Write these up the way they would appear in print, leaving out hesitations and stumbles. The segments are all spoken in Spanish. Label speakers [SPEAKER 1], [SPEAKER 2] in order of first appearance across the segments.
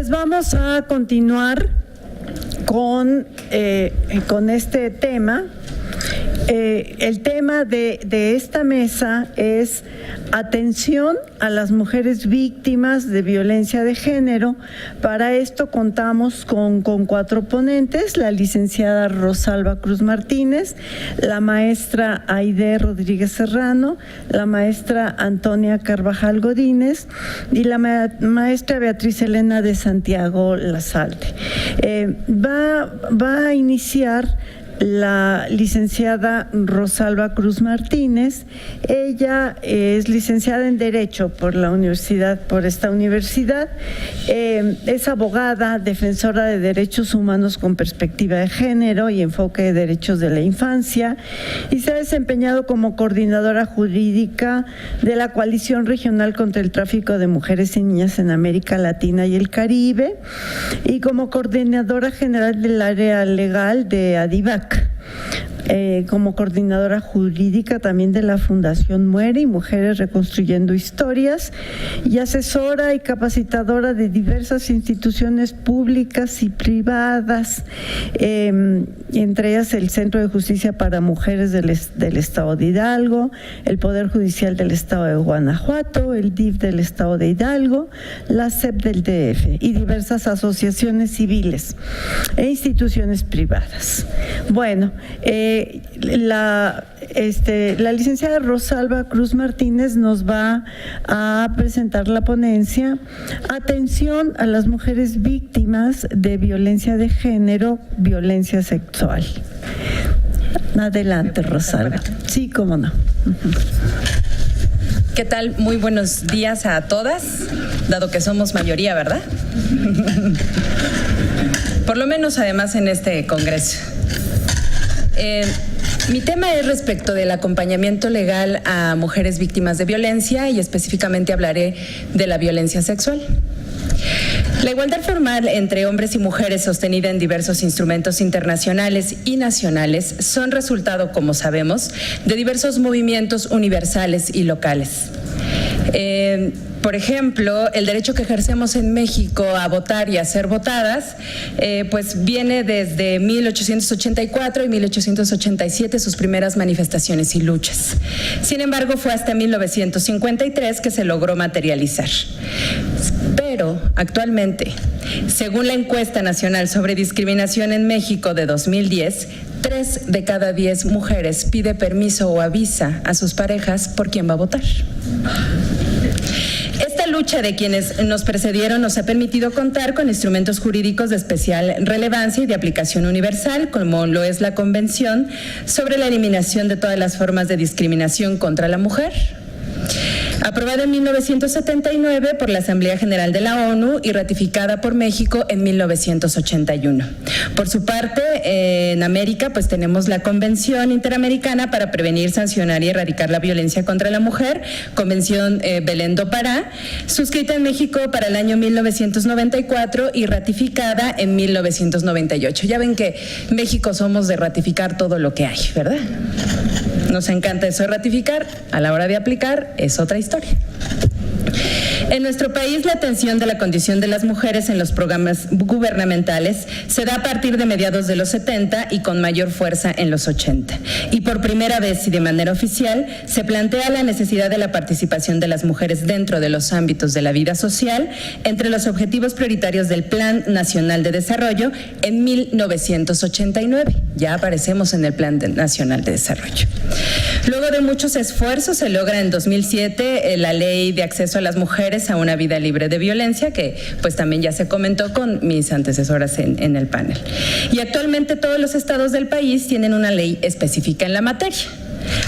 [SPEAKER 1] Pues vamos a continuar con este tema. El tema de esta mesa es atención a las mujeres víctimas de violencia de género. Para esto contamos con 4 ponentes: la licenciada Rosalba Cruz Martínez, la maestra Aide Rodríguez Serrano, la maestra Antonia Carvajal Godínez y la maestra Beatriz Elena de Santiago Lasalte. Va a iniciar la licenciada Rosalba Cruz Martínez. Ella es licenciada en Derecho por esta universidad. Es abogada, defensora de derechos humanos con perspectiva de género y enfoque de derechos de la infancia, y se ha desempeñado como coordinadora jurídica de la Coalición Regional contra el Tráfico de Mujeres y Niñas en América Latina y el Caribe, y como coordinadora general del área legal de ADIVAC. Como coordinadora jurídica también de la Fundación Muere y Mujeres Reconstruyendo Historias, y asesora y capacitadora de diversas instituciones públicas y privadas, entre ellas el Centro de Justicia para Mujeres del Estado de Hidalgo, el Poder Judicial del Estado de Guanajuato, el DIF del Estado de Hidalgo, la SEP del DF y diversas asociaciones civiles e instituciones privadas. Bueno, la licenciada Rosalba Cruz Martínez nos va a presentar la ponencia Atención a las mujeres víctimas de violencia de género, violencia sexual. Adelante, Rosalba. Sí, cómo no.
[SPEAKER 2] ¿Qué tal? Muy buenos días a todas, dado que somos mayoría, ¿verdad? Por lo menos, además, en este congreso. Mi tema es respecto del acompañamiento legal a mujeres víctimas de violencia, y específicamente hablaré de la violencia sexual. La igualdad formal entre hombres y mujeres, sostenida en diversos instrumentos internacionales y nacionales, son resultado, como sabemos, de diversos movimientos universales y locales. Por ejemplo, el derecho que ejercemos en México a votar y a ser votadas, pues viene desde 1884 y 1887 sus primeras manifestaciones y luchas. Sin embargo, fue hasta 1953 que se logró materializar. Pero actualmente, según la encuesta nacional sobre discriminación en México de 2010, 3 de cada 10 mujeres pide permiso o avisa a sus parejas por quién va a votar. Esta lucha de quienes nos precedieron nos ha permitido contar con instrumentos jurídicos de especial relevancia y de aplicación universal, como lo es la Convención sobre la Eliminación de todas las formas de discriminación contra la mujer, aprobada en 1979 por la Asamblea General de la ONU y ratificada por México en 1981. Por su parte, en América, pues tenemos la Convención Interamericana para Prevenir, Sancionar y Erradicar la Violencia contra la Mujer, Convención Belén do Pará, suscrita en México para el año 1994 y ratificada en 1998. Ya ven que México somos de ratificar todo lo que hay, ¿verdad? Nos encanta eso de ratificar, a la hora de aplicar es otra historia. En nuestro país, la atención de la condición de las mujeres en los programas gubernamentales se da a partir de mediados de los 70 y con mayor fuerza en los 80. Y por primera vez y de manera oficial se plantea la necesidad de la participación de las mujeres dentro de los ámbitos de la vida social entre los objetivos prioritarios del Plan Nacional de Desarrollo en 1989. Ya aparecemos en el Plan Nacional de Desarrollo. Luego de muchos esfuerzos se logra en 2007 la Ley de Acceso a las Mujeres a una vida libre de violencia, que pues también ya se comentó con mis antecesoras en el panel. Y actualmente todos los estados del país tienen una ley específica en la materia.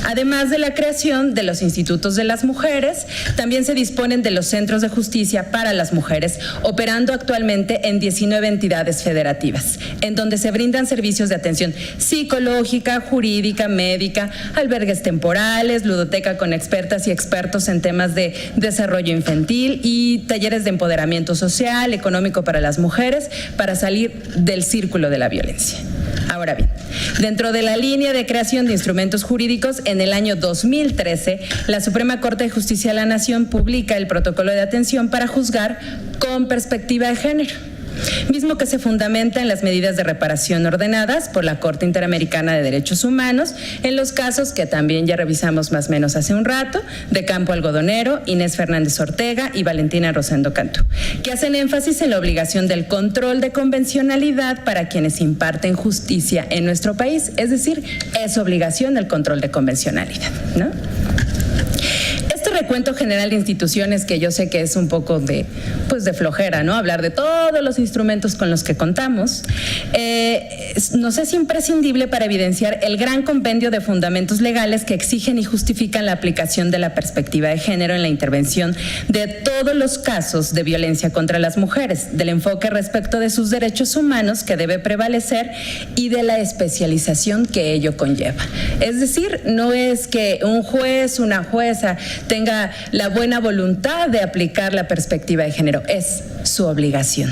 [SPEAKER 2] Además de la creación de los institutos de las mujeres, también se disponen de los centros de justicia para las mujeres, operando actualmente en 19 entidades federativas, en donde se brindan servicios de atención psicológica, jurídica, médica, albergues temporales, ludoteca con expertas y expertos en temas de desarrollo infantil y talleres de empoderamiento social, económico para las mujeres, para salir del círculo de la violencia. Ahora bien, dentro de la línea de creación de instrumentos jurídicos, en el año 2013, la Suprema Corte de Justicia de la Nación publica el protocolo de atención para juzgar con perspectiva de género, mismo que se fundamenta en las medidas de reparación ordenadas por la Corte Interamericana de Derechos Humanos en los casos que también ya revisamos más o menos hace un rato, de Campo Algodonero, Inés Fernández Ortega y Valentina Rosendo Cantú, que hacen énfasis en la obligación del control de convencionalidad para quienes imparten justicia en nuestro país, es decir, es obligación el control de convencionalidad, ¿no? Recuento general de instituciones, que yo sé que es un poco de flojera, ¿no? Hablar de todos los instrumentos con los que contamos, nos es imprescindible para evidenciar el gran compendio de fundamentos legales que exigen y justifican la aplicación de la perspectiva de género en la intervención de todos los casos de violencia contra las mujeres, del enfoque respecto de sus derechos humanos que debe prevalecer y de la especialización que ello conlleva. Es decir, no es que un juez, una jueza tenga la buena voluntad de aplicar la perspectiva de género, es su obligación.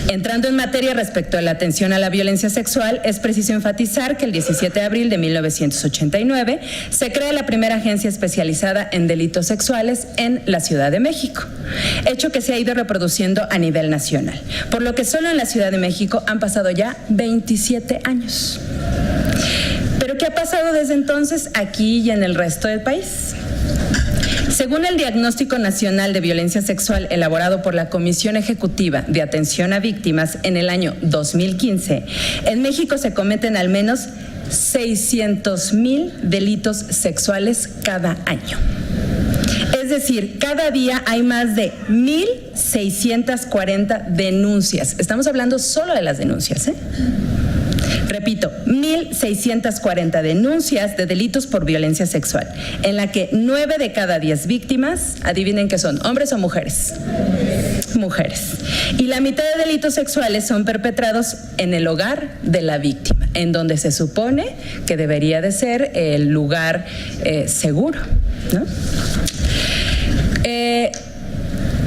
[SPEAKER 2] Entrando en materia respecto a la atención a la violencia sexual, es preciso enfatizar que el 17 de abril de 1989 se crea la primera agencia especializada en delitos sexuales en la Ciudad de México, hecho que se ha ido reproduciendo a nivel nacional, por lo que solo en la Ciudad de México han pasado ya 27 años. ¿Pero qué ha pasado desde entonces aquí y en el resto del país? Según el Diagnóstico Nacional de Violencia Sexual elaborado por la Comisión Ejecutiva de Atención a Víctimas en el año 2015, en México se cometen al menos 600,000 delitos sexuales cada año. Es decir, cada día hay más de 1,640 denuncias. Estamos hablando solo de las denuncias, ¿eh? Repito, 1,640 denuncias de delitos por violencia sexual, en la que 9 de cada 10 víctimas, adivinen qué son, ¿hombres o mujeres? Mujeres. Y la mitad de delitos sexuales son perpetrados en el hogar de la víctima, en donde se supone que debería de ser el lugar seguro, ¿no?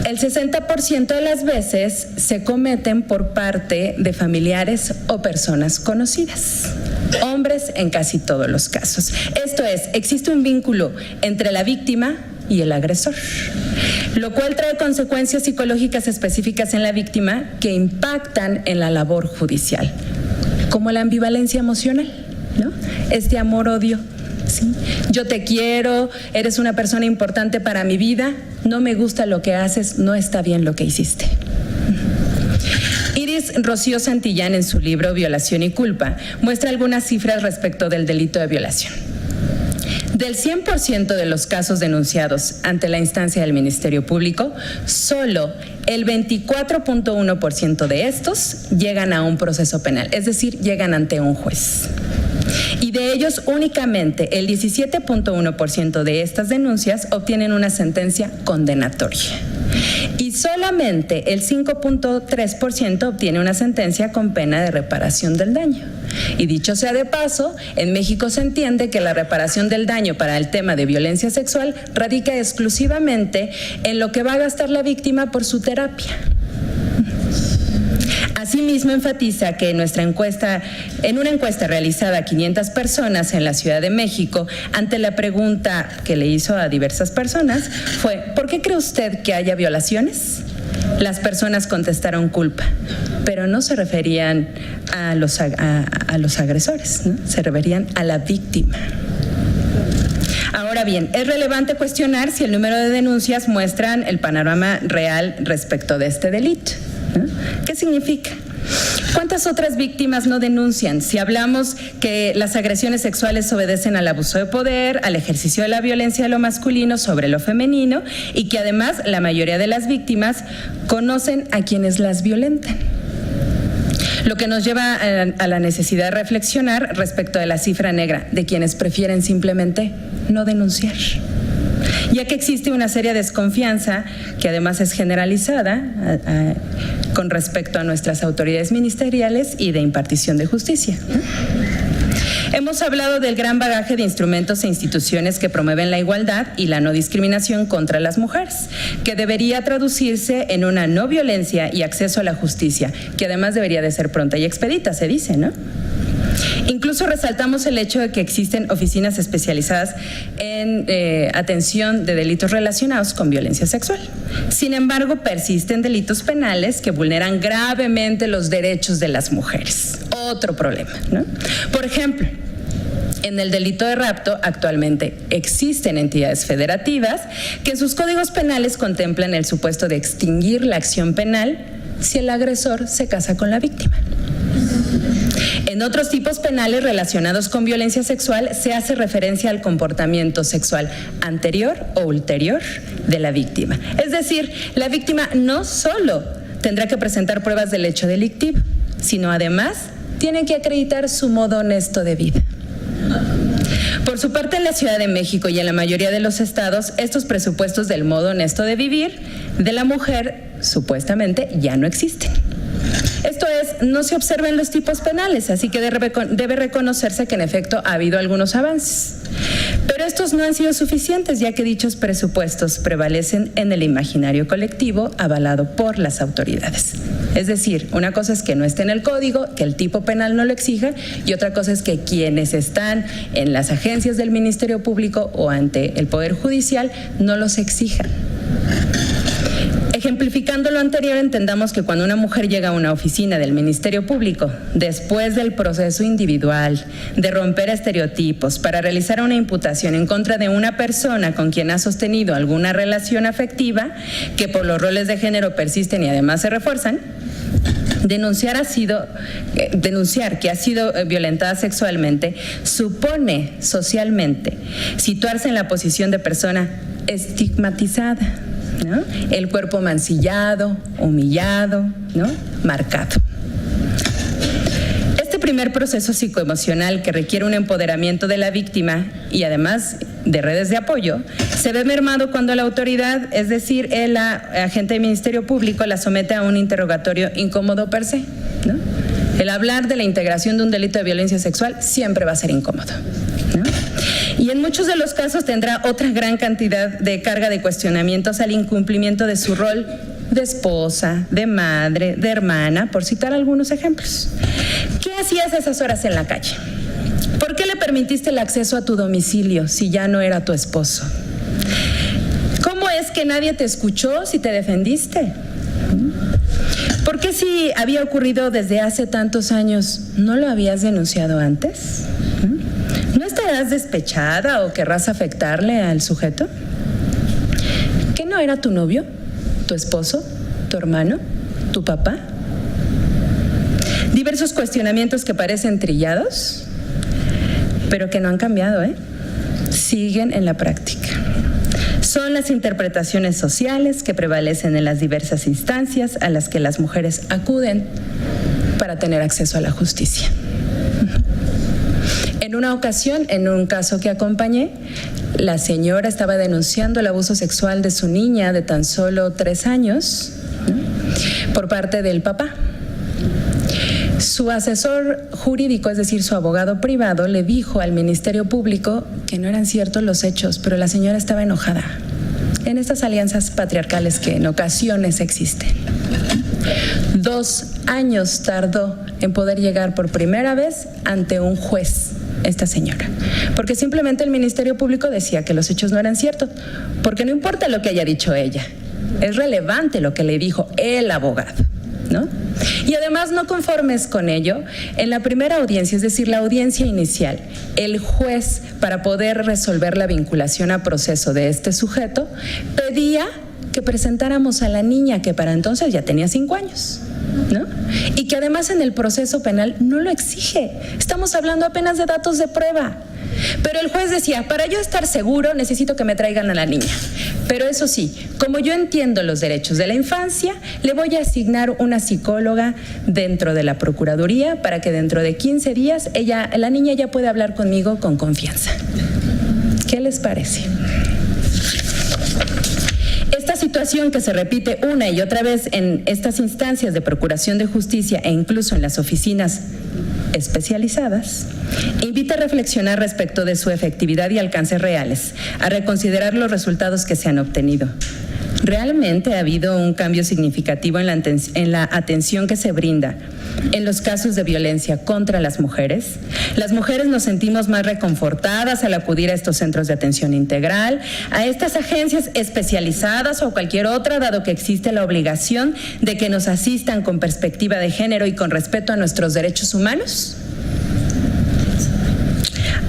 [SPEAKER 2] El 60% de las veces se cometen por parte de familiares o personas conocidas. Hombres en casi todos los casos. Esto es, existe un vínculo entre la víctima y el agresor, lo cual trae consecuencias psicológicas específicas en la víctima que impactan en la labor judicial, como la ambivalencia emocional, ¿no? Este amor-odio. ¿Sí? Yo te quiero, eres una persona importante para mi vida, no me gusta lo que haces, no está bien lo que hiciste. Iris Rocío Santillán, en su libro Violación y Culpa, muestra algunas cifras respecto del delito de violación. Del 100% de los casos denunciados ante la instancia del Ministerio Público, solo el 24.1% de estos llegan a un proceso penal, es decir, llegan ante un juez. Y de ellos únicamente el 17.1% de estas denuncias obtienen una sentencia condenatoria. Y solamente el 5.3% obtiene una sentencia con pena de reparación del daño. Y dicho sea de paso, en México se entiende que la reparación del daño para el tema de violencia sexual radica exclusivamente en lo que va a gastar la víctima por su terapia. Asimismo, enfatiza que en una encuesta realizada a 500 personas en la Ciudad de México, ante la pregunta que le hizo a diversas personas, fue: ¿por qué cree usted que haya violaciones? Las personas contestaron culpa, pero no se referían a los agresores, ¿no? Se referían a la víctima. Ahora bien, es relevante cuestionar si el número de denuncias muestran el panorama real respecto de este delito, ¿no? ¿Qué significa? ¿Cuántas otras víctimas no denuncian? Si hablamos que las agresiones sexuales obedecen al abuso de poder, al ejercicio de la violencia de lo masculino sobre lo femenino, y que además la mayoría de las víctimas conocen a quienes las violentan. Lo que nos lleva a la necesidad de reflexionar respecto de la cifra negra de quienes prefieren simplemente no denunciar, ya que existe una seria desconfianza que además es generalizada con respecto a nuestras autoridades ministeriales y de impartición de justicia. Hemos hablado del gran bagaje de instrumentos e instituciones que promueven la igualdad y la no discriminación contra las mujeres, que debería traducirse en una no violencia y acceso a la justicia, que además debería de ser pronta y expedita, se dice, ¿no? Incluso resaltamos el hecho de que existen oficinas especializadas en atención de delitos relacionados con violencia sexual. Sin embargo, persisten delitos penales que vulneran gravemente los derechos de las mujeres. Otro problema, ¿no? Por ejemplo, en el delito de rapto actualmente existen entidades federativas que en sus códigos penales contemplan el supuesto de extinguir la acción penal si el agresor se casa con la víctima. En otros tipos penales relacionados con violencia sexual se hace referencia al comportamiento sexual anterior o ulterior de la víctima. Es decir, la víctima no solo tendrá que presentar pruebas del hecho delictivo, sino además tiene que acreditar su modo honesto de vida. Por su parte, en la Ciudad de México y en la mayoría de los estados, estos presupuestos del modo honesto de vivir de la mujer supuestamente ya no existen. Esto es, no se observa en los tipos penales, así que debe reconocerse que en efecto ha habido algunos avances. Pero estos no han sido suficientes, ya que dichos presupuestos prevalecen en el imaginario colectivo avalado por las autoridades. Es decir, una cosa es que no esté en el código, que el tipo penal no lo exija, y otra cosa es que quienes están en las agencias del Ministerio Público o ante el Poder Judicial no los exijan. Ejemplificando lo anterior, entendamos que cuando una mujer llega a una oficina del Ministerio Público, después del proceso individual de romper estereotipos para realizar una imputación en contra de una persona con quien ha sostenido alguna relación afectiva, que por los roles de género persisten y además se refuerzan, denunciar que ha sido violentada sexualmente supone socialmente situarse en la posición de persona estigmatizada, ¿no? El cuerpo mancillado, humillado, ¿no? Marcado. Este primer proceso psicoemocional que requiere un empoderamiento de la víctima y además de redes de apoyo, se ve mermado cuando la autoridad, es decir, el agente del Ministerio Público, la somete a un interrogatorio incómodo per se, ¿no? El hablar de la integración de un delito de violencia sexual siempre va a ser incómodo, ¿no? Y en muchos de los casos tendrá otra gran cantidad de carga de cuestionamientos al incumplimiento de su rol de esposa, de madre, de hermana, por citar algunos ejemplos. ¿Qué hacías a esas horas en la calle? ¿Por qué le permitiste el acceso a tu domicilio si ya no era tu esposo? ¿Cómo es que nadie te escuchó si te defendiste? ¿Por qué si había ocurrido desde hace tantos años no lo habías denunciado antes? ¿No estarás despechada o querrás afectarle al sujeto? ¿Que no era tu novio, tu esposo, tu hermano, tu papá? Diversos cuestionamientos que parecen trillados, pero que no han cambiado, siguen en la práctica. Son las interpretaciones sociales que prevalecen en las diversas instancias a las que las mujeres acuden para tener acceso a la justicia. En una ocasión, en un caso que acompañé, la señora estaba denunciando el abuso sexual de su niña de tan solo 3 años, ¿no?, por parte del papá. Su asesor jurídico, es decir, su abogado privado, le dijo al Ministerio Público que no eran ciertos los hechos, pero la señora estaba enojada en estas alianzas patriarcales que en ocasiones existen. 2 años tardó en poder llegar por primera vez ante un juez esta señora, porque simplemente el Ministerio Público decía que los hechos no eran ciertos, porque no importa lo que haya dicho ella, es relevante lo que le dijo el abogado, ¿no? Y además, no conformes con ello, en la primera audiencia, es decir, la audiencia inicial, el juez, para poder resolver la vinculación a proceso de este sujeto, pedía que presentáramos a la niña, que para entonces ya tenía 5 años, ¿no? Y que además en el proceso penal no lo exige. Estamos hablando apenas de datos de prueba. Pero el juez decía, para yo estar seguro necesito que me traigan a la niña. Pero eso sí, como yo entiendo los derechos de la infancia, le voy a asignar una psicóloga dentro de la Procuraduría para que dentro de 15 días la niña ya pueda hablar conmigo con confianza. ¿Qué les parece? Esta situación que se repite una y otra vez en estas instancias de procuración de justicia e incluso en las oficinas especializadas, invita a reflexionar respecto de su efectividad y alcances reales, a reconsiderar los resultados que se han obtenido. ¿Realmente ha habido un cambio significativo en la atención que se brinda en los casos de violencia contra las mujeres? Las mujeres nos sentimos más reconfortadas al acudir a estos centros de atención integral, a estas agencias especializadas o cualquier otra, dado que existe la obligación de que nos asistan con perspectiva de género y con respeto a nuestros derechos humanos.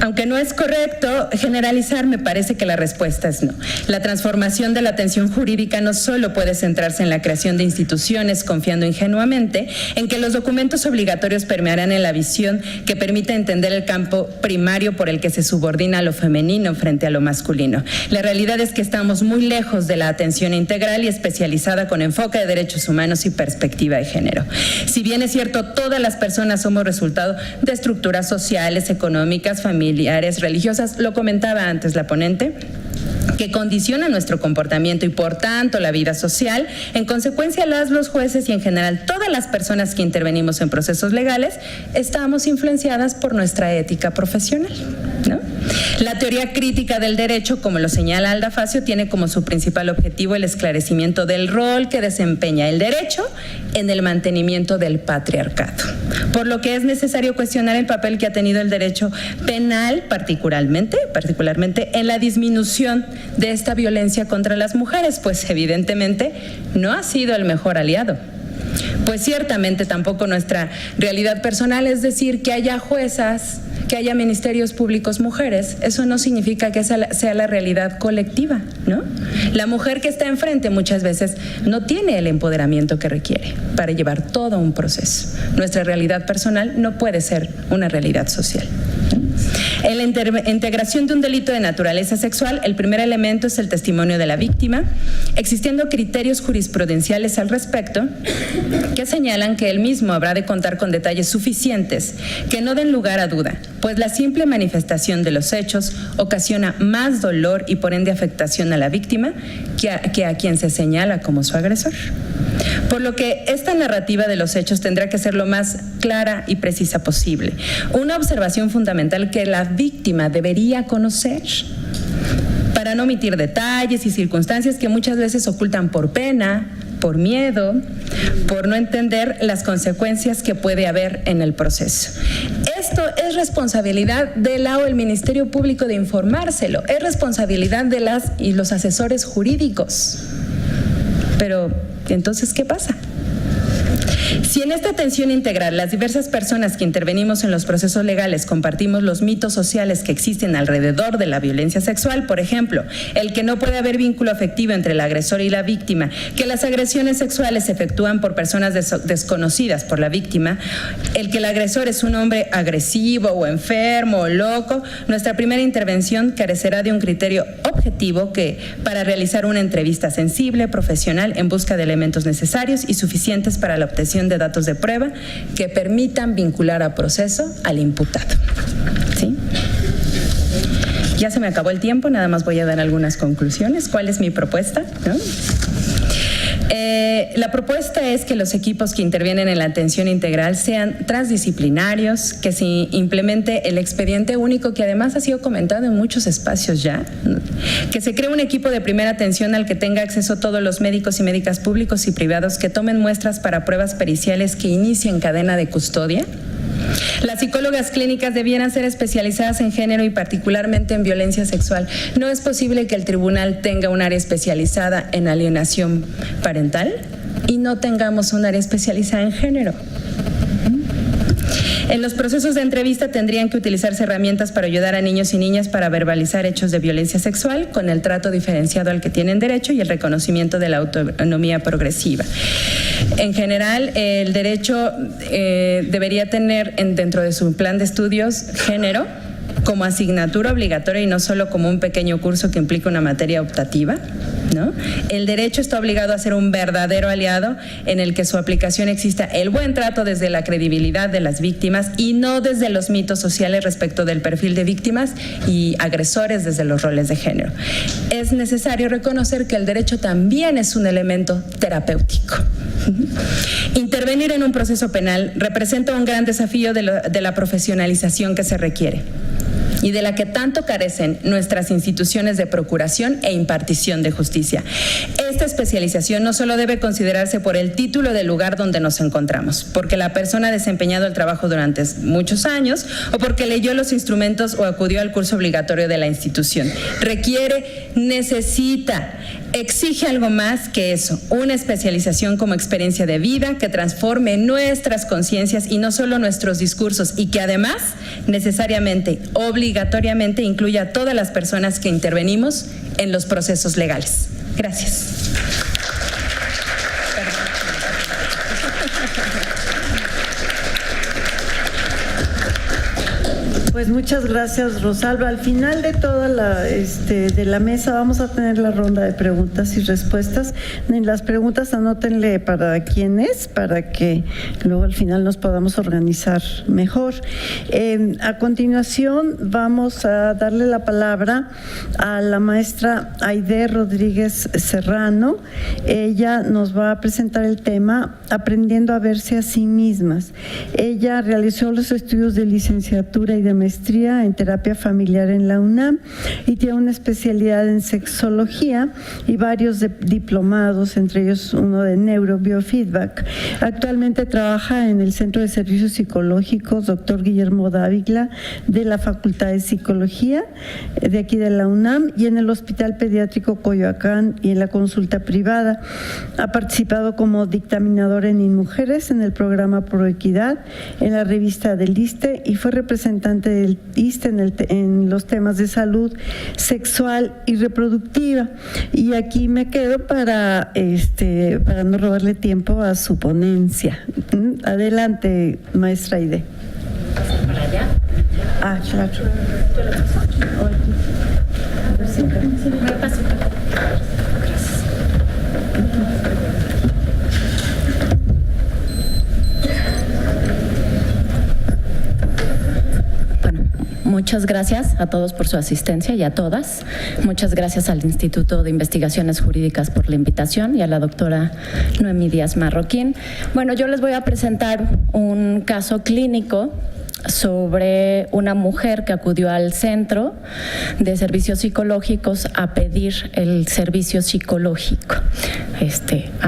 [SPEAKER 2] Aunque no es correcto generalizar, me parece que la respuesta es no. La transformación de la atención jurídica no solo puede centrarse en la creación de instituciones confiando ingenuamente en que los documentos obligatorios permearán en la visión que permite entender el campo primario por el que se subordina lo femenino frente a lo masculino. La realidad es que estamos muy lejos de la atención integral y especializada con enfoque de derechos humanos y perspectiva de género. Si bien es cierto, todas las personas somos resultado de estructuras sociales, económicas, familiares, religiosas, lo comentaba antes la ponente, que condiciona nuestro comportamiento y por tanto la vida social. En consecuencia, los jueces y en general todas las personas que intervenimos en procesos legales estamos influenciadas por nuestra ética profesional, ¿no? La teoría crítica del derecho, como lo señala Alda Facio, tiene como su principal objetivo el esclarecimiento del rol que desempeña el derecho en el mantenimiento del patriarcado, por lo que es necesario cuestionar el papel que ha tenido el derecho penal, particularmente en la disminución de esta violencia contra las mujeres, pues evidentemente no ha sido el mejor aliado. Pues ciertamente tampoco nuestra realidad personal, es decir, que haya juezas, que haya ministerios públicos mujeres, eso no significa que esa sea la realidad colectiva, ¿no? La mujer que está enfrente muchas veces no tiene el empoderamiento que requiere para llevar todo un proceso. Nuestra realidad personal no puede ser una realidad social. En la integración de un delito de naturaleza sexual, el primer elemento es el testimonio de la víctima, existiendo criterios jurisprudenciales al respecto que señalan que el mismo habrá de contar con detalles suficientes que no den lugar a duda, pues la simple manifestación de los hechos ocasiona más dolor y por ende afectación a la víctima que a quien se señala como su agresor. Por lo que esta narrativa de los hechos tendrá que ser lo más clara y precisa posible. Una observación fundamental que la víctima debería conocer para no omitir detalles y circunstancias que muchas veces ocultan por pena, por miedo, por no entender las consecuencias que puede haber en el proceso. Esto es responsabilidad de la o el Ministerio Público de informárselo, es responsabilidad de las y los asesores jurídicos. Pero, entonces, ¿qué pasa? Si en esta atención integral las diversas personas que intervenimos en los procesos legales compartimos los mitos sociales que existen alrededor de la violencia sexual, por ejemplo, el que no puede haber vínculo afectivo entre el agresor y la víctima, que las agresiones sexuales se efectúan por personas desconocidas por la víctima, el que el agresor es un hombre agresivo o enfermo o loco, nuestra primera intervención carecerá de un criterio objetivo que para realizar una entrevista sensible, profesional, en busca de elementos necesarios y suficientes para la obtención de datos de prueba que permitan vincular a proceso al imputado. ¿Sí? Ya se me acabó el tiempo, nada más voy a dar algunas conclusiones. ¿Cuál es mi propuesta? ¿No? La propuesta es que los equipos que intervienen en la atención integral sean transdisciplinarios, que se implemente el expediente único, que además ha sido comentado en muchos espacios ya, que se cree un equipo de primera atención al que tenga acceso todos los médicos y médicas públicos y privados que tomen muestras para pruebas periciales que inicien cadena de custodia. Las psicólogas clínicas debieran ser especializadas en género y particularmente en violencia sexual. No es posible que el tribunal tenga un área especializada en alienación parental y no tengamos un área especializada en género. En los procesos de entrevista tendrían que utilizarse herramientas para ayudar a niños y niñas para verbalizar hechos de violencia sexual con el trato diferenciado al que tienen derecho y el reconocimiento de la autonomía progresiva. En general, el derecho debería tener dentro de su plan de estudios género como asignatura obligatoria y no solo como un pequeño curso que implica una materia optativa, ¿no? El derecho está obligado a ser un verdadero aliado en el que su aplicación exista el buen trato desde la credibilidad de las víctimas y no desde los mitos sociales respecto del perfil de víctimas y agresores desde los roles de género. Es necesario reconocer que el derecho también es un elemento terapéutico. intervenir en un proceso penal representa un gran desafío de la profesionalización que se requiere y de la que tanto carecen nuestras instituciones de procuración e impartición de justicia. Esta especialización no solo debe considerarse por el título del lugar donde nos encontramos, porque la persona ha desempeñado el trabajo durante muchos años o porque leyó los instrumentos o acudió al curso obligatorio de la institución. Requiere, necesita, exige algo más que eso, una especialización como experiencia de vida que transforme nuestras conciencias y no solo nuestros discursos, y que además necesariamente, obligatoriamente incluya a todas las personas que intervenimos en los procesos legales. Gracias.
[SPEAKER 1] Pues muchas gracias, Rosalba. Al final de toda de la mesa vamos a tener la ronda de preguntas y respuestas. En las preguntas anótenle para quién es, para que luego al final nos podamos organizar mejor. A continuación vamos a darle la palabra a la maestra Aide Rodríguez Serrano. Ella nos va a presentar el tema Aprendiendo a verse a sí mismas. Ella realizó los estudios de licenciatura y de maestría en terapia familiar en la UNAM y tiene una especialidad en sexología y varios diplomados, entre ellos uno de neurobiofeedback. Actualmente trabaja en el Centro de Servicios Psicológicos Dr. Guillermo Dávila de la Facultad de Psicología de aquí de la UNAM y en el Hospital Pediátrico Coyoacán y en la consulta privada. Ha participado como dictaminadora en InMujeres, en el programa Proequidad, en la revista del ISSSTE y fue representante del ISSSTE en los temas de salud sexual y reproductiva. Y aquí me quedo para no robarle tiempo a su ponencia. Adelante, maestra Aide.
[SPEAKER 2] ¿Para allá?
[SPEAKER 1] Ah, claro.
[SPEAKER 2] Me paso.
[SPEAKER 3] Muchas gracias a todos por su asistencia y a todas. Muchas gracias al Instituto de Investigaciones Jurídicas por la invitación y a la doctora Noemí Díaz Marroquín. Bueno, yo les voy a presentar un caso clínico sobre una mujer que acudió al Centro de Servicios Psicológicos a pedir el servicio psicológico.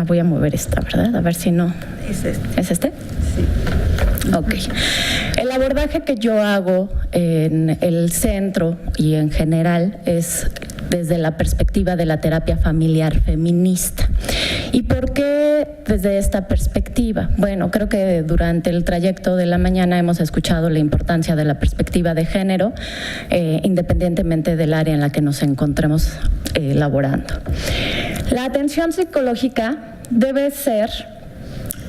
[SPEAKER 3] Voy a mover esta, ¿verdad? A ver si no. ¿Es este? Sí. Ok. El abordaje que yo hago en el centro y en general es desde la perspectiva de la terapia familiar feminista. ¿Y por qué desde esta perspectiva? Bueno, creo que durante el trayecto de la mañana hemos escuchado la importancia de la perspectiva de género, independientemente del área en la que nos encontremos laborando. La atención psicológica debe ser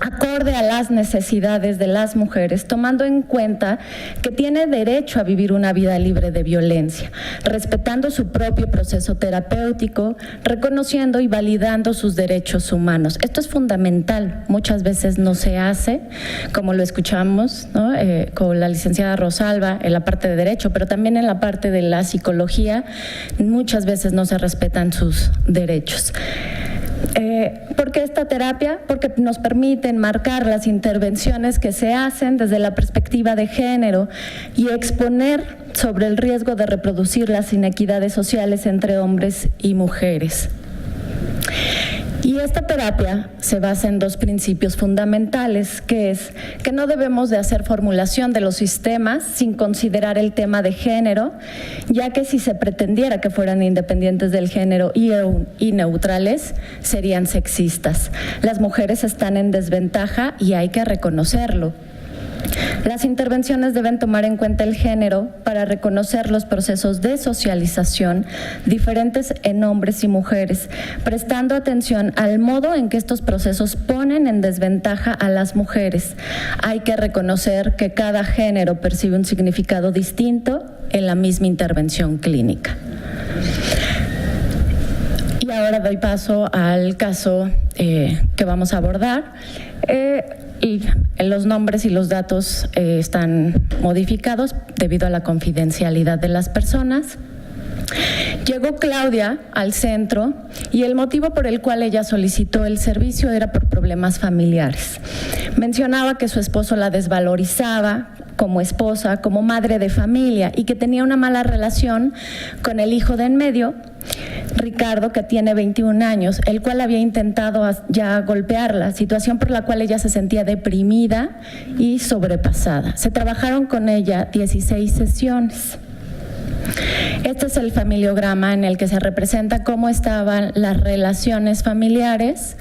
[SPEAKER 3] acorde a las necesidades de las mujeres, tomando en cuenta que tiene derecho a vivir una vida libre de violencia, respetando su propio proceso terapéutico, reconociendo y validando sus derechos humanos. Esto es fundamental, muchas veces no se hace, como lo escuchamos, ¿no? Con la licenciada Rosalba en la parte de derecho, pero también en la parte de la psicología, muchas veces no se respetan sus derechos. ¿Por qué esta terapia? Porque nos permite enmarcar las intervenciones que se hacen desde la perspectiva de género y exponer sobre el riesgo de reproducir las inequidades sociales entre hombres y mujeres. Y esta terapia se basa en dos principios fundamentales, que es que no debemos de hacer formulación de los sistemas sin considerar el tema de género, ya que si se pretendiera que fueran independientes del género y neutrales, serían sexistas. Las mujeres están en desventaja y hay que reconocerlo. Las intervenciones deben tomar en cuenta el género para reconocer los procesos de socialización diferentes en hombres y mujeres, prestando atención al modo en que estos procesos ponen en desventaja a las mujeres. Hay que reconocer que cada género percibe un significado distinto en la misma intervención clínica. Y ahora doy paso al caso que vamos a abordar. Y los nombres y los datos están modificados debido a la confidencialidad de las personas. Llegó Claudia al centro y el motivo por el cual ella solicitó el servicio era por problemas familiares. Mencionaba que su esposo la desvalorizaba como esposa, como madre de familia y que tenía una mala relación con el hijo de en medio, Ricardo, que tiene 21 años, el cual había intentado ya golpearla, situación por la cual ella se sentía deprimida y sobrepasada. Se trabajaron con ella 16 sesiones. Este es el familiograma en el que se representa cómo estaban las relaciones familiares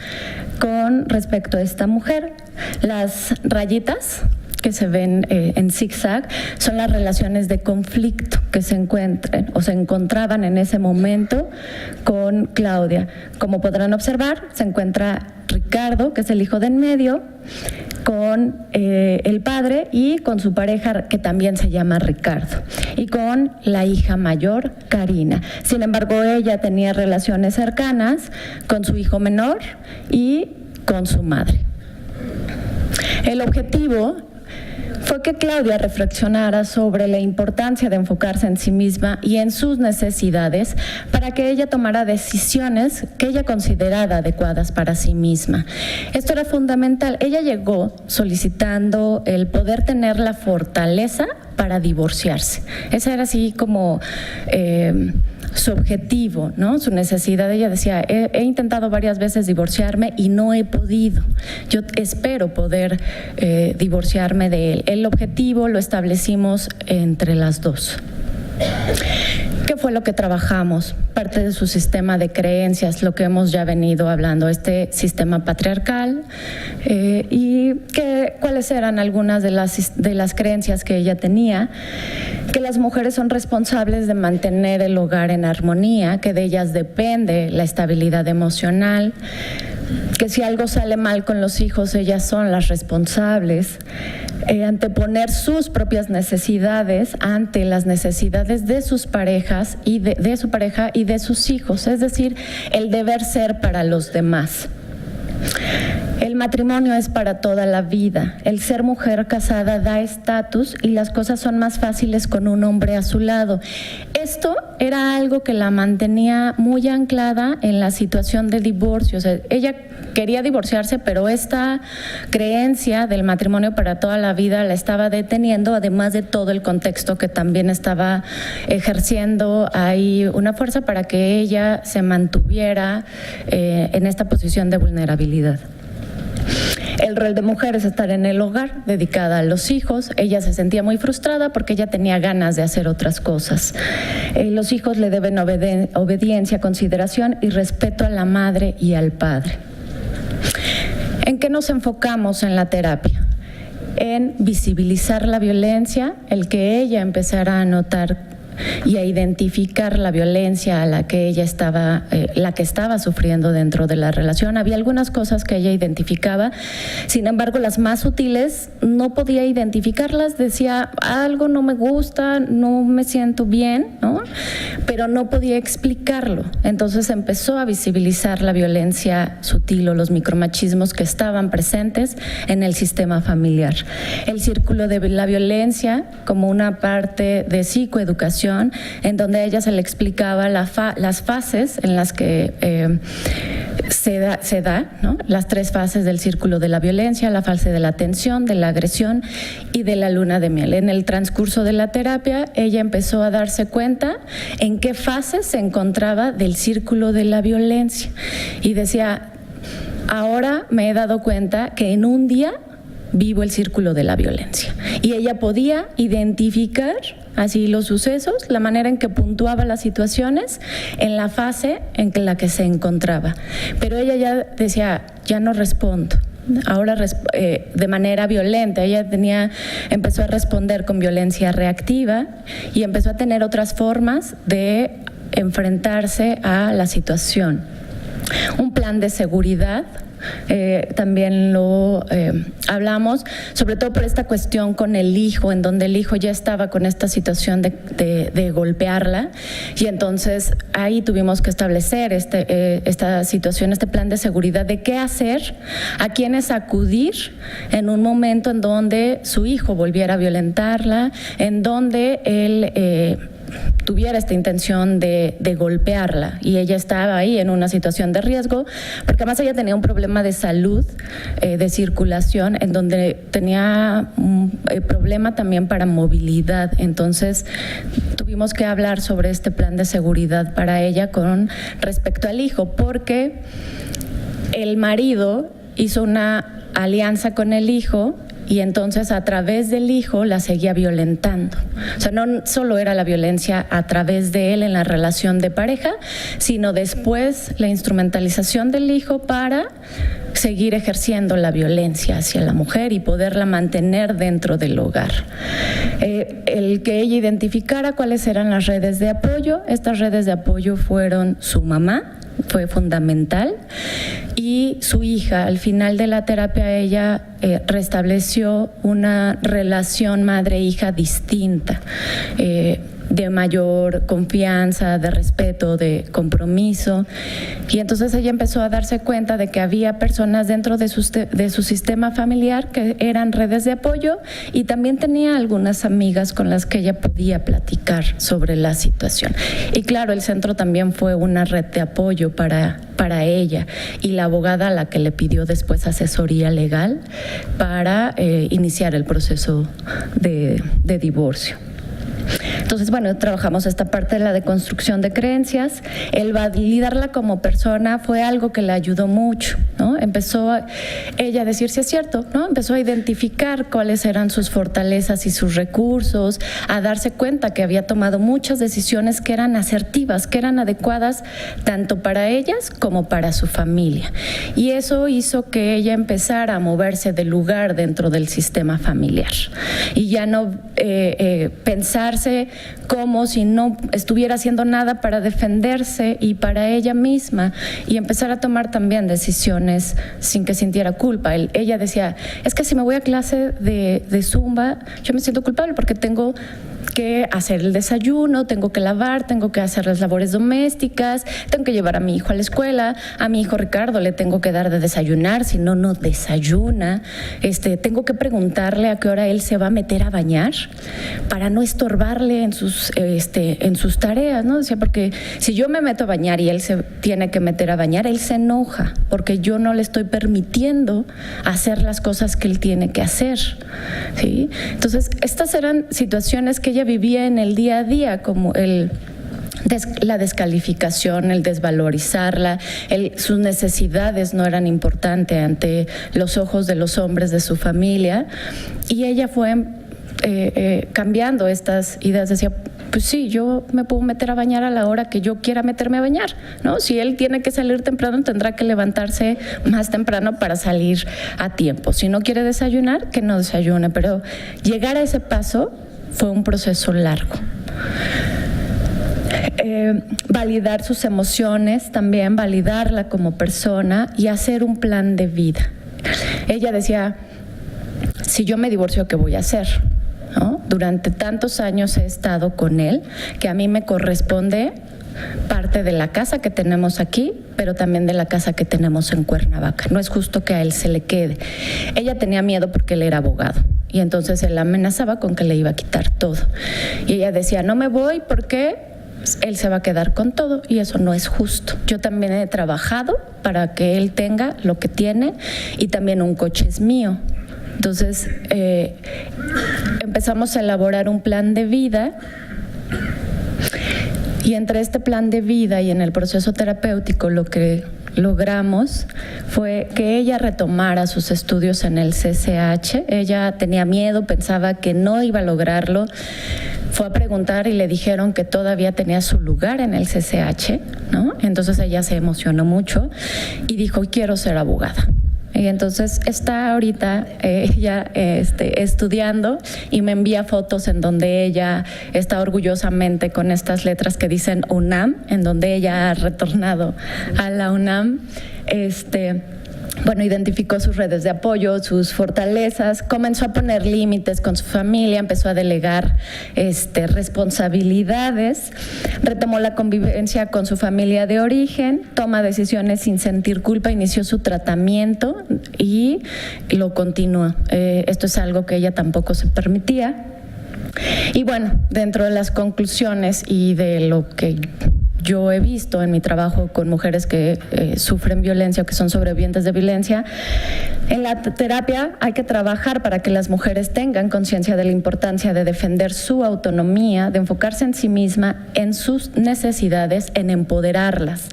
[SPEAKER 3] con respecto a esta mujer. Las rayitas que se ven en zigzag son las relaciones de conflicto que se encuentran o se encontraban en ese momento con Claudia. Como podrán observar, se encuentra Ricardo, que es el hijo de en medio, con el padre y con su pareja, que también se llama Ricardo, y con la hija mayor, Karina. Sin embargo, ella tenía relaciones cercanas con su hijo menor y con su madre. El objetivo fue que Claudia reflexionara sobre la importancia de enfocarse en sí misma y en sus necesidades para que ella tomara decisiones que ella considerara adecuadas para sí misma. Esto era fundamental. Ella llegó solicitando el poder tener la fortaleza para divorciarse. Esa era así como su objetivo, ¿no? Su necesidad. Ella decía, he intentado varias veces divorciarme y no he podido. Yo espero poder divorciarme de él. El objetivo lo establecimos entre las dos. ¿Qué fue lo que trabajamos? Parte de su sistema de creencias, lo que hemos ya venido hablando, este sistema patriarcal, y cuáles eran algunas de las creencias que ella tenía: que las mujeres son responsables de mantener el hogar en armonía, que de ellas depende la estabilidad emocional, que si algo sale mal con los hijos, ellas son las responsables, anteponer sus propias necesidades ante las necesidades de sus parejas y de su pareja y de sus hijos, es decir, el deber ser para los demás. El matrimonio es para toda la vida. El ser mujer casada da estatus y las cosas son más fáciles con un hombre a su lado. Esto era algo que la mantenía muy anclada en la situación de divorcio. O sea, ella quería divorciarse, pero esta creencia del matrimonio para toda la vida la estaba deteniendo, además de todo el contexto que también estaba ejerciendo ahí una fuerza para que ella se mantuviera en esta posición de vulnerabilidad. El rol de mujer es estar en el hogar, dedicada a los hijos. Ella se sentía muy frustrada porque ella tenía ganas de hacer otras cosas. Los hijos le deben obediencia, consideración y respeto a la madre y al padre. ¿En qué nos enfocamos en la terapia? En visibilizar la violencia, el que ella empezara a notar y a identificar la violencia a la que ella estaba, la que estaba sufriendo dentro de la relación. Había algunas cosas que ella identificaba, sin embargo, las más sutiles no podía identificarlas. Decía, algo no me gusta, no me siento bien, ¿no? Pero no podía explicarlo. Entonces empezó a visibilizar la violencia sutil o los micromachismos que estaban presentes en el sistema familiar. El círculo de la violencia como una parte de psicoeducación, en donde a ella se le explicaba las fases en las que se da, ¿no? Las 3 fases del círculo de la violencia: la fase de la tensión, de la agresión y de la luna de miel. En el transcurso de la terapia, ella empezó a darse cuenta en qué fase se encontraba del círculo de la violencia y decía, ahora me he dado cuenta que en un día vivo el círculo de la violencia. Y ella podía identificar así los sucesos, la manera en que puntuaba las situaciones en la fase en la que se encontraba. Pero ella ya decía, ya no respondo. Ahora de manera violenta. Ella empezó a responder con violencia reactiva y empezó a tener otras formas de enfrentarse a la situación. Un plan de seguridad. También lo hablamos, sobre todo por esta cuestión con el hijo, en donde el hijo ya estaba con esta situación de golpearla, y entonces ahí tuvimos que establecer esta situación, este plan de seguridad de qué hacer, a quiénes acudir en un momento en donde su hijo volviera a violentarla, en donde él tuviera esta intención de golpearla, y ella estaba ahí en una situación de riesgo, porque además ella tenía un problema de salud, de circulación, en donde tenía un problema también para movilidad. Entonces tuvimos que hablar sobre este plan de seguridad para ella con respecto al hijo, porque el marido hizo una alianza con el hijo y entonces a través del hijo la seguía violentando. O sea, no solo era la violencia a través de él en la relación de pareja, sino después la instrumentalización del hijo para seguir ejerciendo la violencia hacia la mujer y poderla mantener dentro del hogar. El que ella identificara cuáles eran las redes de apoyo, estas redes de apoyo fueron su mamá, fue fundamental, y su hija. Al final de la terapia ella restableció una relación madre-hija distinta, de mayor confianza, de respeto, de compromiso. Y entonces ella empezó a darse cuenta de que había personas dentro de su sistema familiar que eran redes de apoyo, y también tenía algunas amigas con las que ella podía platicar sobre la situación. Y claro, el centro también fue una red de apoyo para ella, y la abogada a la que le pidió después asesoría legal para iniciar el proceso de divorcio. Entonces, bueno, trabajamos esta parte de la deconstrucción de creencias. El validarla como persona fue algo que le ayudó mucho, ¿no? Empezó ella a decir, sí es cierto, ¿no? Empezó a identificar cuáles eran sus fortalezas y sus recursos, a darse cuenta que había tomado muchas decisiones que eran asertivas, que eran adecuadas tanto para ellas como para su familia. Y eso hizo que ella empezara a moverse de lugar dentro del sistema familiar y ya no pensarse como si no estuviera haciendo nada para defenderse y para ella misma, y empezar a tomar también decisiones sin que sintiera culpa. Ella decía, es que si me voy a clase de Zumba, yo me siento culpable porque tengo que hacer el desayuno, tengo que lavar, tengo que hacer las labores domésticas, tengo que llevar a mi hijo a la escuela, a mi hijo Ricardo le tengo que dar de desayunar, si no, no desayuna, tengo que preguntarle a qué hora él se va a meter a bañar para no estorbarle en sus tareas, ¿no? O sea, porque si yo me meto a bañar y él se tiene que meter a bañar, él se enoja porque yo no le estoy permitiendo hacer las cosas que él tiene que hacer, ¿sí? Entonces, estas eran situaciones que ella vivía en el día a día, como la descalificación, el desvalorizarla, sus necesidades no eran importantes ante los ojos de los hombres de su familia, y ella fue cambiando estas ideas. Decía, pues sí, yo me puedo meter a bañar a la hora que yo quiera meterme a bañar, ¿no? Si él tiene que salir temprano, tendrá que levantarse más temprano para salir a tiempo. Si no quiere desayunar, que no desayune, pero llegar a ese paso fue un proceso largo. Validar sus emociones, también validarla como persona y hacer un plan de vida. Ella decía, si yo me divorcio, ¿qué voy a hacer? ¿No? Durante tantos años he estado con él, que a mí me corresponde parte de la casa que tenemos aquí, pero también de la casa que tenemos en Cuernavaca. No es justo que a él se le quede. Ella tenía miedo porque él era abogado, y entonces él amenazaba con que le iba a quitar todo. Y ella decía, no me voy porque él se va a quedar con todo, y eso no es justo. Yo también he trabajado para que él tenga lo que tiene, y también un coche es mío. Entonces empezamos a elaborar un plan de vida, y entre este plan de vida y en el proceso terapéutico lo que logramos fue que ella retomara sus estudios en el CCH. Ella tenía miedo, pensaba que no iba a lograrlo. Fue a preguntar y le dijeron que todavía tenía su lugar en el CCH, ¿no? Entonces ella se emocionó mucho y dijo, quiero ser abogada. Y entonces está ahorita ella estudiando, y me envía fotos en donde ella está orgullosamente con estas letras que dicen UNAM, en donde ella ha retornado a la UNAM. Bueno, identificó sus redes de apoyo, sus fortalezas, comenzó a poner límites con su familia, empezó a delegar responsabilidades, retomó la convivencia con su familia de origen, toma decisiones sin sentir culpa, inició su tratamiento y lo continuó. Esto es algo que ella tampoco se permitía. Y bueno, dentro de las conclusiones y de lo que yo he visto en mi trabajo con mujeres que sufren violencia o que son sobrevivientes de violencia, en la terapia hay que trabajar para que las mujeres tengan conciencia de la importancia de defender su autonomía, de enfocarse en sí misma, en sus necesidades, en empoderarlas.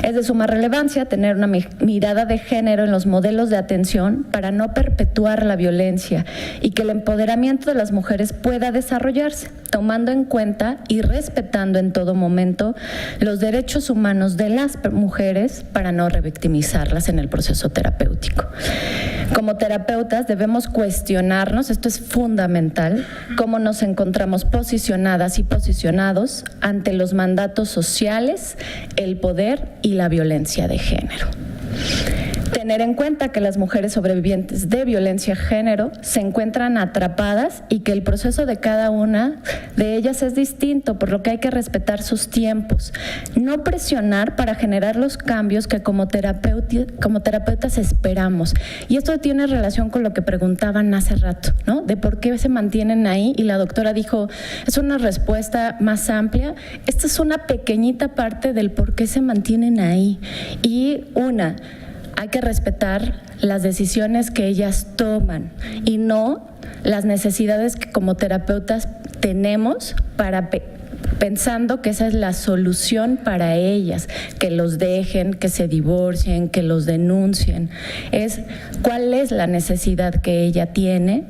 [SPEAKER 3] Es de suma relevancia tener una mirada de género en los modelos de atención para no perpetuar la violencia y que el empoderamiento de las mujeres pueda desarrollarse, tomando en cuenta y respetando en todo momento los derechos humanos de las mujeres para no revictimizarlas en el proceso terapéutico. Como terapeutas debemos cuestionarnos, esto es fundamental, cómo nos encontramos posicionadas y posicionados ante los mandatos sociales, el poder y la violencia de género. Tener en cuenta que las mujeres sobrevivientes de violencia de género se encuentran atrapadas y que el proceso de cada una de ellas es distinto, por lo que hay que respetar sus tiempos. No presionar para generar los cambios que como terapeutas esperamos. Y esto tiene relación con lo que preguntaban hace rato, ¿no? De por qué se mantienen ahí, y la doctora dijo, es una respuesta más amplia. Esta es una pequeñita parte del por qué se mantienen ahí. Y hay que respetar las decisiones que ellas toman y no las necesidades que como terapeutas tenemos para pensando que esa es la solución para ellas, que los dejen, que se divorcien, que los denuncien. Es cuál es la necesidad que ella tiene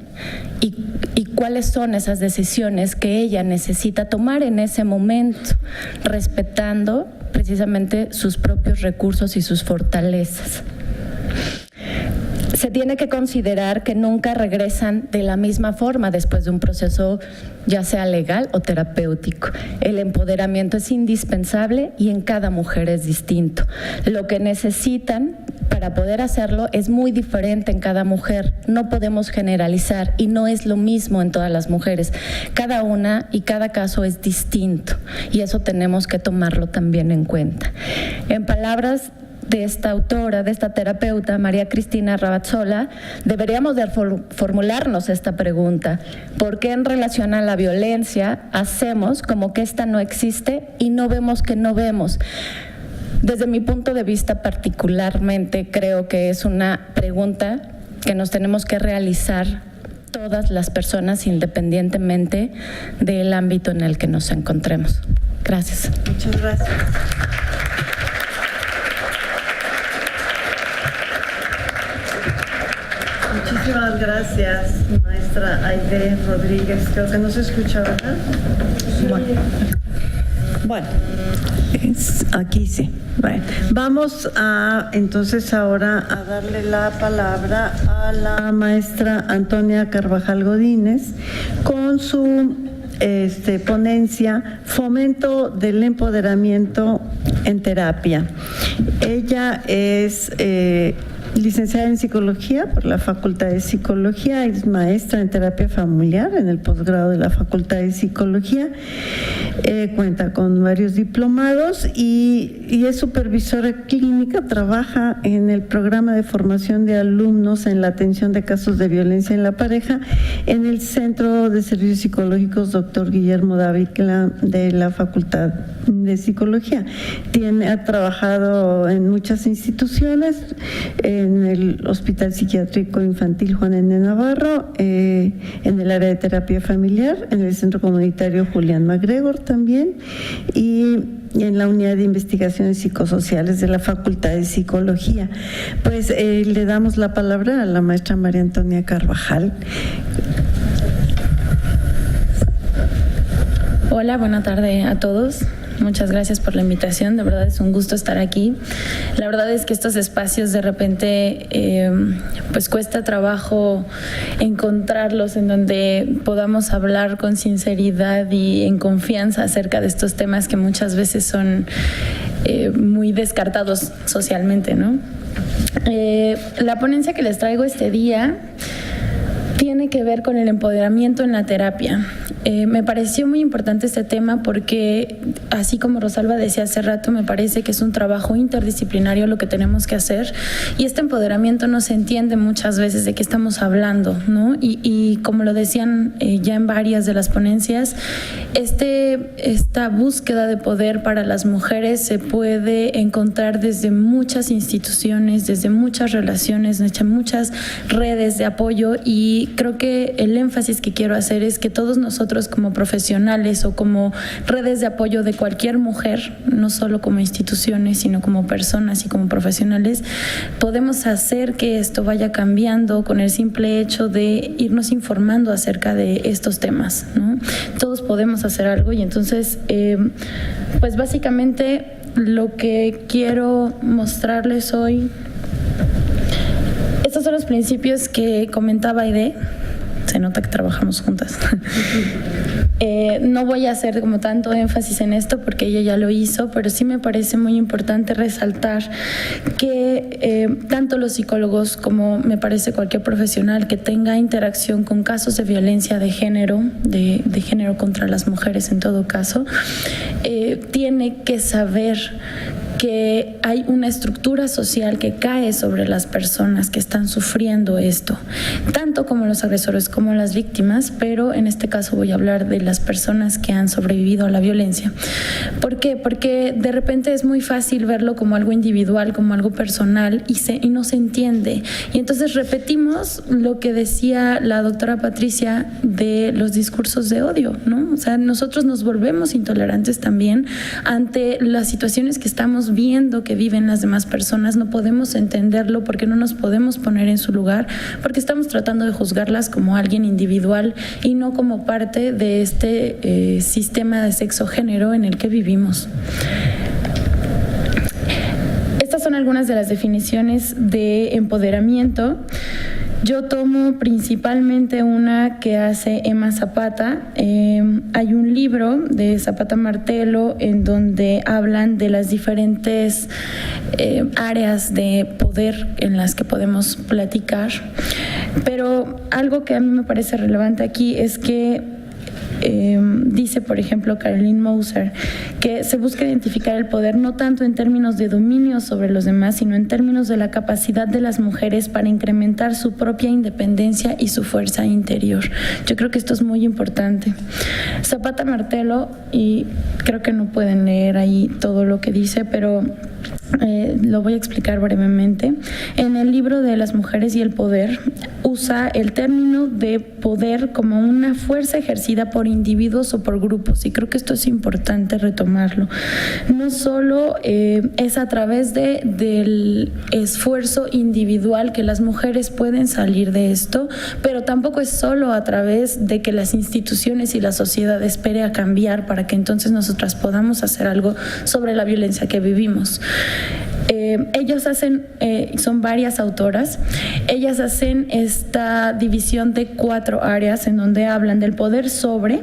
[SPEAKER 3] y cuáles son esas decisiones que ella necesita tomar en ese momento, respetando precisamente sus propios recursos y sus fortalezas. Se tiene que considerar que nunca regresan de la misma forma después de un proceso ya sea legal o terapéutico. El empoderamiento es indispensable y en cada mujer es distinto. Lo que necesitan para poder hacerlo es muy diferente en cada mujer. No podemos generalizar y no es lo mismo en todas las mujeres. Cada una y cada caso es distinto y eso tenemos que tomarlo también en cuenta. En palabras de esta autora, de esta terapeuta, María Cristina Rabazzola, deberíamos de formularnos esta pregunta: ¿por qué en relación a la violencia hacemos como que esta no existe y no vemos que no vemos? Desde mi punto de vista particularmente creo que es una pregunta que nos tenemos que realizar todas las personas independientemente del ámbito en el que nos encontremos. Gracias.
[SPEAKER 1] Muchas gracias. Muchísimas gracias, maestra Aide Rodríguez. Creo que no se escucha, ¿verdad? Bueno, aquí sí. Bueno, vamos entonces ahora a darle la palabra a la maestra Antonia Carvajal Godínez con su ponencia Fomento del Empoderamiento en Terapia. Ella es licenciada en Psicología por la Facultad de Psicología, es maestra en Terapia Familiar en el posgrado de la Facultad de Psicología, cuenta con varios diplomados y es supervisora clínica, trabaja en el programa de formación de alumnos en la atención de casos de violencia en la pareja en el Centro de Servicios Psicológicos Dr. Guillermo Dávila de la Facultad de Psicología. Ha trabajado en muchas instituciones, en el Hospital Psiquiátrico Infantil Juan N. Navarro, en el área de terapia familiar, en el Centro Comunitario Julián MacGregor también, y en la Unidad de Investigaciones Psicosociales de la Facultad de Psicología. Pues le damos la palabra a la maestra María Antonia Carvajal.
[SPEAKER 4] Hola, buena tarde a todos. Muchas gracias por la invitación, de verdad es un gusto estar aquí. La verdad es que estos espacios de repente pues cuesta trabajo encontrarlos en donde podamos hablar con sinceridad y en confianza acerca de estos temas que muchas veces son muy descartados socialmente, ¿no? La ponencia que les traigo este día tiene que ver con el empoderamiento en la terapia Me pareció muy importante este tema porque, así como Rosalba decía hace rato, me parece que es un trabajo interdisciplinario lo que tenemos que hacer, y este empoderamiento no se entiende muchas veces de qué estamos hablando, ¿no? Y como lo decían ya en varias de las ponencias, esta búsqueda de poder para las mujeres se puede encontrar desde muchas instituciones, desde muchas relaciones, desde muchas redes de apoyo, y creo que el énfasis que quiero hacer es que todos nosotros como profesionales o como redes de apoyo de cualquier mujer, no solo como instituciones, sino como personas y como profesionales, podemos hacer que esto vaya cambiando con el simple hecho de irnos informando acerca de estos temas, ¿no? Todos podemos hacer algo, y entonces, pues básicamente lo que quiero mostrarles hoy, estos son los principios que comentaba Aide. Se nota que trabajamos juntas. No voy a hacer como tanto énfasis en esto porque ella ya lo hizo, pero sí me parece muy importante resaltar que tanto los psicólogos como me parece cualquier profesional que tenga interacción con casos de violencia de género, de género contra las mujeres en todo caso, tiene que saber que hay una estructura social que cae sobre las personas que están sufriendo esto, tanto como los agresores como las víctimas, pero en este caso voy a hablar de las personas que han sobrevivido a la violencia. ¿Por qué? Porque de repente es muy fácil verlo como algo individual, como algo personal, y no se entiende. Y entonces repetimos lo que decía la doctora Patricia de los discursos de odio, ¿no? O sea, nosotros nos volvemos intolerantes también ante las situaciones que estamos viendo que viven las demás personas. No podemos entenderlo porque no nos podemos poner en su lugar, porque estamos tratando de juzgarlas como alguien individual y no como parte de este sistema de sexo-género en el que vivimos. Estas son algunas de las definiciones de empoderamiento. Yo tomo principalmente una que hace Emma Zapata. Hay un libro de Zapata Martello en donde hablan de las diferentes áreas de poder en las que podemos platicar. Pero algo que a mí me parece relevante aquí es que dice, por ejemplo, Caroline Moser, que se busca identificar el poder no tanto en términos de dominio sobre los demás, sino en términos de la capacidad de las mujeres para incrementar su propia independencia y su fuerza interior. Yo creo que esto es muy importante. Zapata Martello, y creo que no pueden leer ahí todo lo que dice, pero lo voy a explicar brevemente. En el libro de Las mujeres y el poder, usa el término de poder como una fuerza ejercida por individuos o por grupos, y creo que esto es importante retomarlo. No solo es a través del esfuerzo individual que las mujeres pueden salir de esto, pero tampoco es solo a través de que las instituciones y la sociedad espere a cambiar para que entonces nosotras podamos hacer algo sobre la violencia que vivimos. Ellos hacen, son varias autoras, ellas hacen esta división de 4 áreas en donde hablan del poder sobre,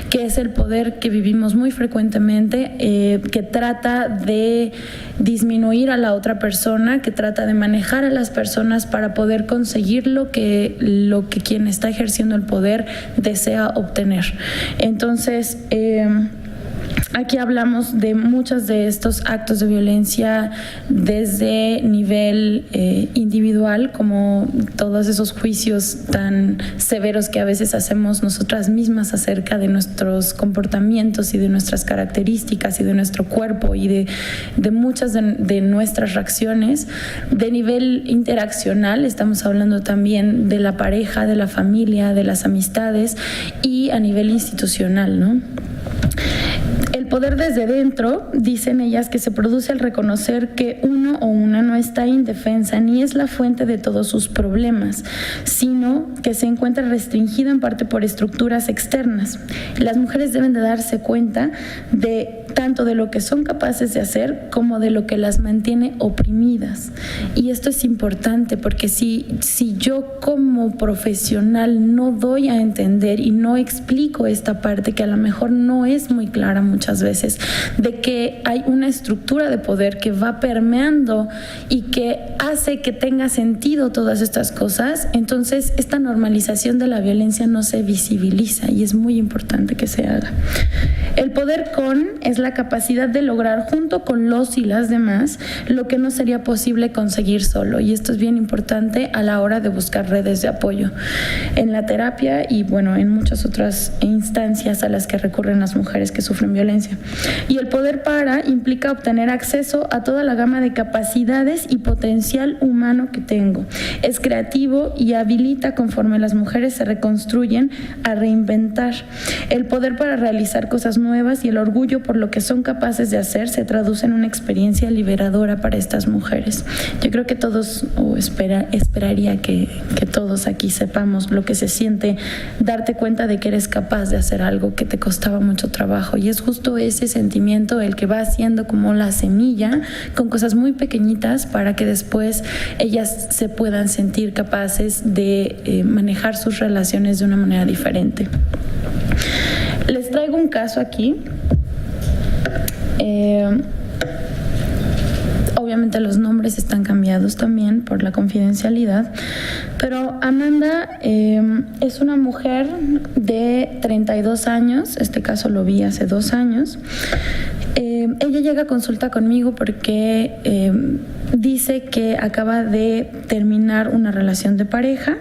[SPEAKER 4] que es el poder que vivimos muy frecuentemente, que trata de disminuir a la otra persona, que trata de manejar a las personas para poder conseguir lo que quien está ejerciendo el poder desea obtener. Entonces, aquí hablamos de muchos de estos actos de violencia desde nivel individual, como todos esos juicios tan severos que a veces hacemos nosotras mismas acerca de nuestros comportamientos y de nuestras características y de nuestro cuerpo y de muchas de nuestras reacciones. De nivel interaccional estamos hablando también de la pareja, de la familia, de las amistades, y a nivel institucional, ¿no? El poder desde dentro, dicen ellas, que se produce al reconocer que uno o una no está indefensa ni es la fuente de todos sus problemas, sino que se encuentra restringido en parte por estructuras externas. Las mujeres deben de darse cuenta de tanto de lo que son capaces de hacer como de lo que las mantiene oprimidas. Y esto es importante porque si yo como profesional no doy a entender y no explico esta parte que a lo mejor no es muy clara muchas veces, de que hay una estructura de poder que va permeando y que hace que tenga sentido todas estas cosas, entonces esta normalización de la violencia no se visibiliza y es muy importante que se haga. El poder es la capacidad de lograr junto con los y las demás lo que no sería posible conseguir solo, y esto es bien importante a la hora de buscar redes de apoyo en la terapia y bueno, en muchas otras instancias a las que recurren las mujeres que sufren violencia. Y el poder implica obtener acceso a toda la gama de capacidades y potencial humano que tengo. Es creativo y habilita conforme las mujeres se reconstruyen a reinventar. El poder para realizar cosas nuevas y el orgullo por lo que son capaces de hacer se traduce en una experiencia liberadora para estas mujeres. Yo creo que todos, esperaría que todos aquí sepamos lo que se siente darte cuenta de que eres capaz de hacer algo que te costaba mucho trabajo, y es justo ese sentimiento el que va haciendo como la semilla con cosas muy pequeñitas para que después ellas se puedan sentir capaces de manejar sus relaciones de una manera diferente. Les traigo un caso aquí. Obviamente los nombres están cambiados también por la confidencialidad, pero Amanda es una mujer de 32 años, este caso lo vi hace 2 años. Ella llega a consulta conmigo porque dice que acaba de terminar una relación de pareja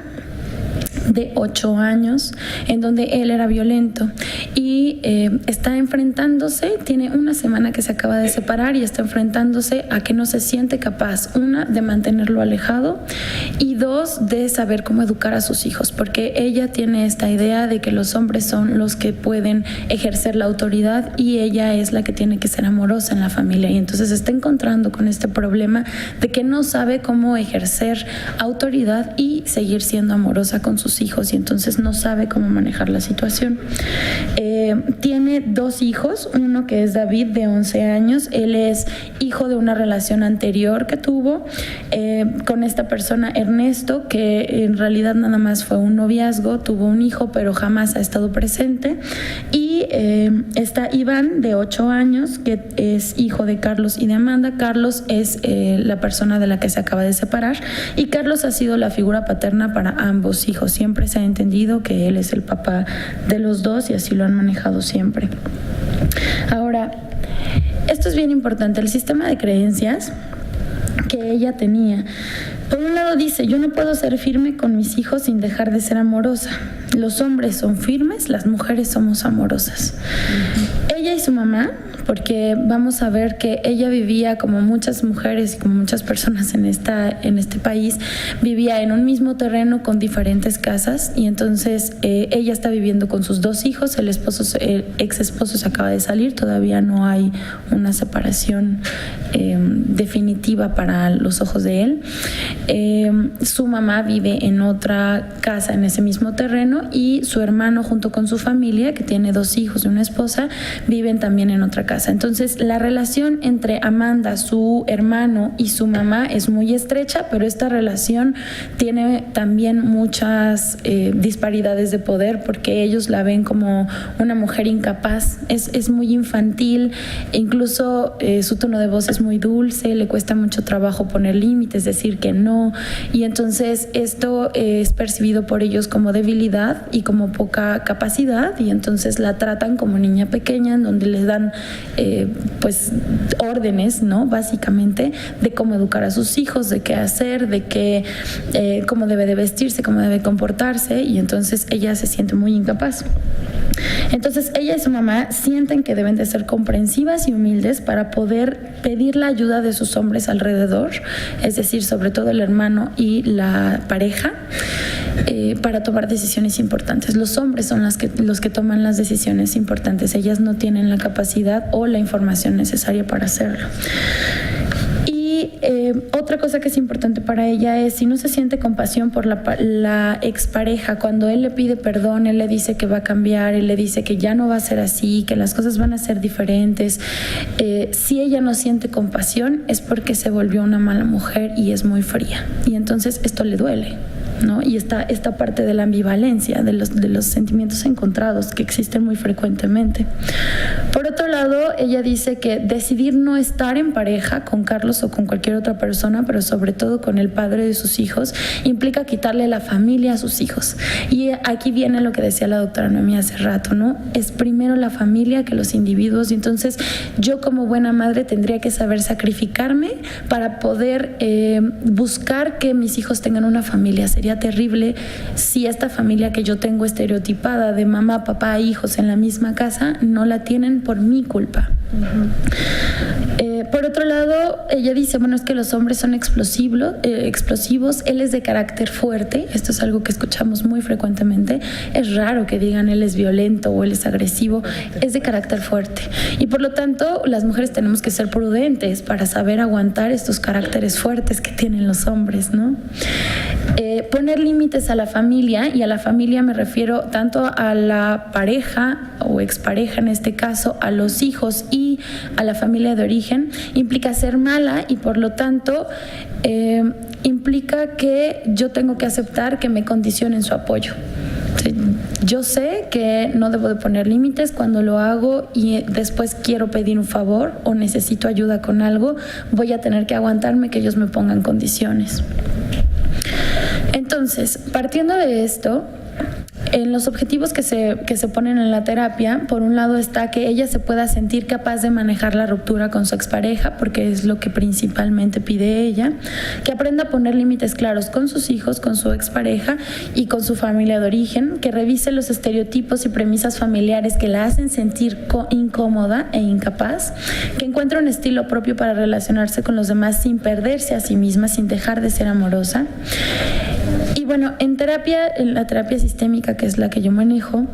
[SPEAKER 4] de 8 años en donde él era violento y está enfrentándose, tiene una semana que se acaba de separar y está enfrentándose a que no se siente capaz, 1, de mantenerlo alejado y 2, de saber cómo educar a sus hijos, porque ella tiene esta idea de que los hombres son los que pueden ejercer la autoridad y ella es la que tiene que ser amorosa en la familia, y entonces se está encontrando con este problema de que no sabe cómo ejercer autoridad y seguir siendo amorosa con sus hijos, y entonces no sabe cómo manejar la situación. Tiene 2 hijos, uno que es David, de 11 años. Él es hijo de una relación anterior que tuvo con esta persona, Ernesto, que en realidad nada más fue un noviazgo, tuvo un hijo pero jamás ha estado presente. Y está Iván, de 8 años, que es hijo de Carlos y de Amanda. Carlos es la persona de la que se acaba de separar, y Carlos ha sido la figura paterna para ambos hijos. Siempre se ha entendido que él es el papá de los dos y así lo han manejado siempre. Ahora, esto es bien importante, el sistema de creencias que ella tenía. Por un lado dice, yo no puedo ser firme con mis hijos sin dejar de ser amorosa. Los hombres son firmes, las mujeres somos amorosas. Ella y su mamá, porque vamos a ver que ella vivía como muchas mujeres y como muchas personas en este país, vivía en un mismo terreno con diferentes casas, y entonces ella está viviendo con sus 2 hijos, el ex esposo se acaba de salir, todavía no hay una separación definitiva para los ojos de él. Su mamá vive en otra casa en ese mismo terreno, y su hermano junto con su familia, que tiene 2 hijos y una esposa, viven también en otra casa. Entonces la relación entre Amanda, su hermano y su mamá es muy estrecha, pero esta relación tiene también muchas disparidades de poder, porque ellos la ven como una mujer incapaz, es muy infantil, e incluso su tono de voz es muy dulce, le cuesta mucho trabajo poner límites, decir que no, y entonces esto es percibido por ellos como debilidad y como poca capacidad, y entonces la tratan como niña pequeña, en donde les dan pues órdenes, ¿no? Básicamente de cómo educar a sus hijos, de qué hacer, de qué cómo debe de vestirse, cómo debe comportarse, y entonces ella se siente muy incapaz. Entonces ella y su mamá sienten que deben de ser comprensivas y humildes para poder pedir la ayuda de sus hombres alrededor, es decir, sobre todo el hermano y la pareja, para tomar decisiones importantes. Los hombres son los que toman las decisiones importantes, ellas no tienen la capacidad o la información necesaria para hacerlo. Y Otra cosa que es importante para ella es, si no se siente compasión por la expareja, cuando él le pide perdón, él le dice que va a cambiar, él le dice que ya no va a ser así, que las cosas van a ser diferentes. Si ella no siente compasión, es porque se volvió una mala mujer y es muy fría. Y entonces esto le duele, ¿no? Y esta parte de la ambivalencia, de los sentimientos encontrados que existen muy frecuentemente. Por otro lado, ella dice que decidir no estar en pareja con Carlos o con cualquier otra persona, pero sobre todo con el padre de sus hijos, implica quitarle la familia a sus hijos. Y aquí viene lo que decía la doctora Noemí hace rato, ¿no? Es primero la familia que los individuos, y entonces yo como buena madre tendría que saber sacrificarme para poder buscar que mis hijos tengan una familia. Sería terrible si esta familia que yo tengo estereotipada de mamá, papá, hijos en la misma casa, no la tienen por mi culpa. Por otro lado, ella dice, bueno, es que los hombres son explosivos, él es de carácter fuerte, esto es algo que escuchamos muy frecuentemente, es raro que digan él es violento o él es agresivo, es de carácter fuerte, y por lo tanto las mujeres tenemos que ser prudentes para saber aguantar estos caracteres fuertes que tienen los hombres, ¿no? Poner límites a la familia, y a la familia me refiero tanto a la pareja o expareja en este caso, a los hijos y a la familia de origen, implica ser mala, y por lo tanto implica que yo tengo que aceptar que me condicionen su apoyo. Yo sé que no debo de poner límites cuando lo hago y después quiero pedir un favor o necesito ayuda con algo, voy a tener que aguantarme que ellos me pongan condiciones. Entonces, partiendo de esto, en los objetivos que se ponen en la terapia, por un lado está que ella se pueda sentir capaz de manejar la ruptura con su expareja, porque es lo que principalmente pide ella, que aprenda a poner límites claros con sus hijos, con su expareja y con su familia de origen, que revise los estereotipos y premisas familiares que la hacen sentir incómoda e incapaz, que encuentre un estilo propio para relacionarse con los demás sin perderse a sí misma, sin dejar de ser amorosa. Y bueno, en la terapia sistémica, que es la que yo manejo,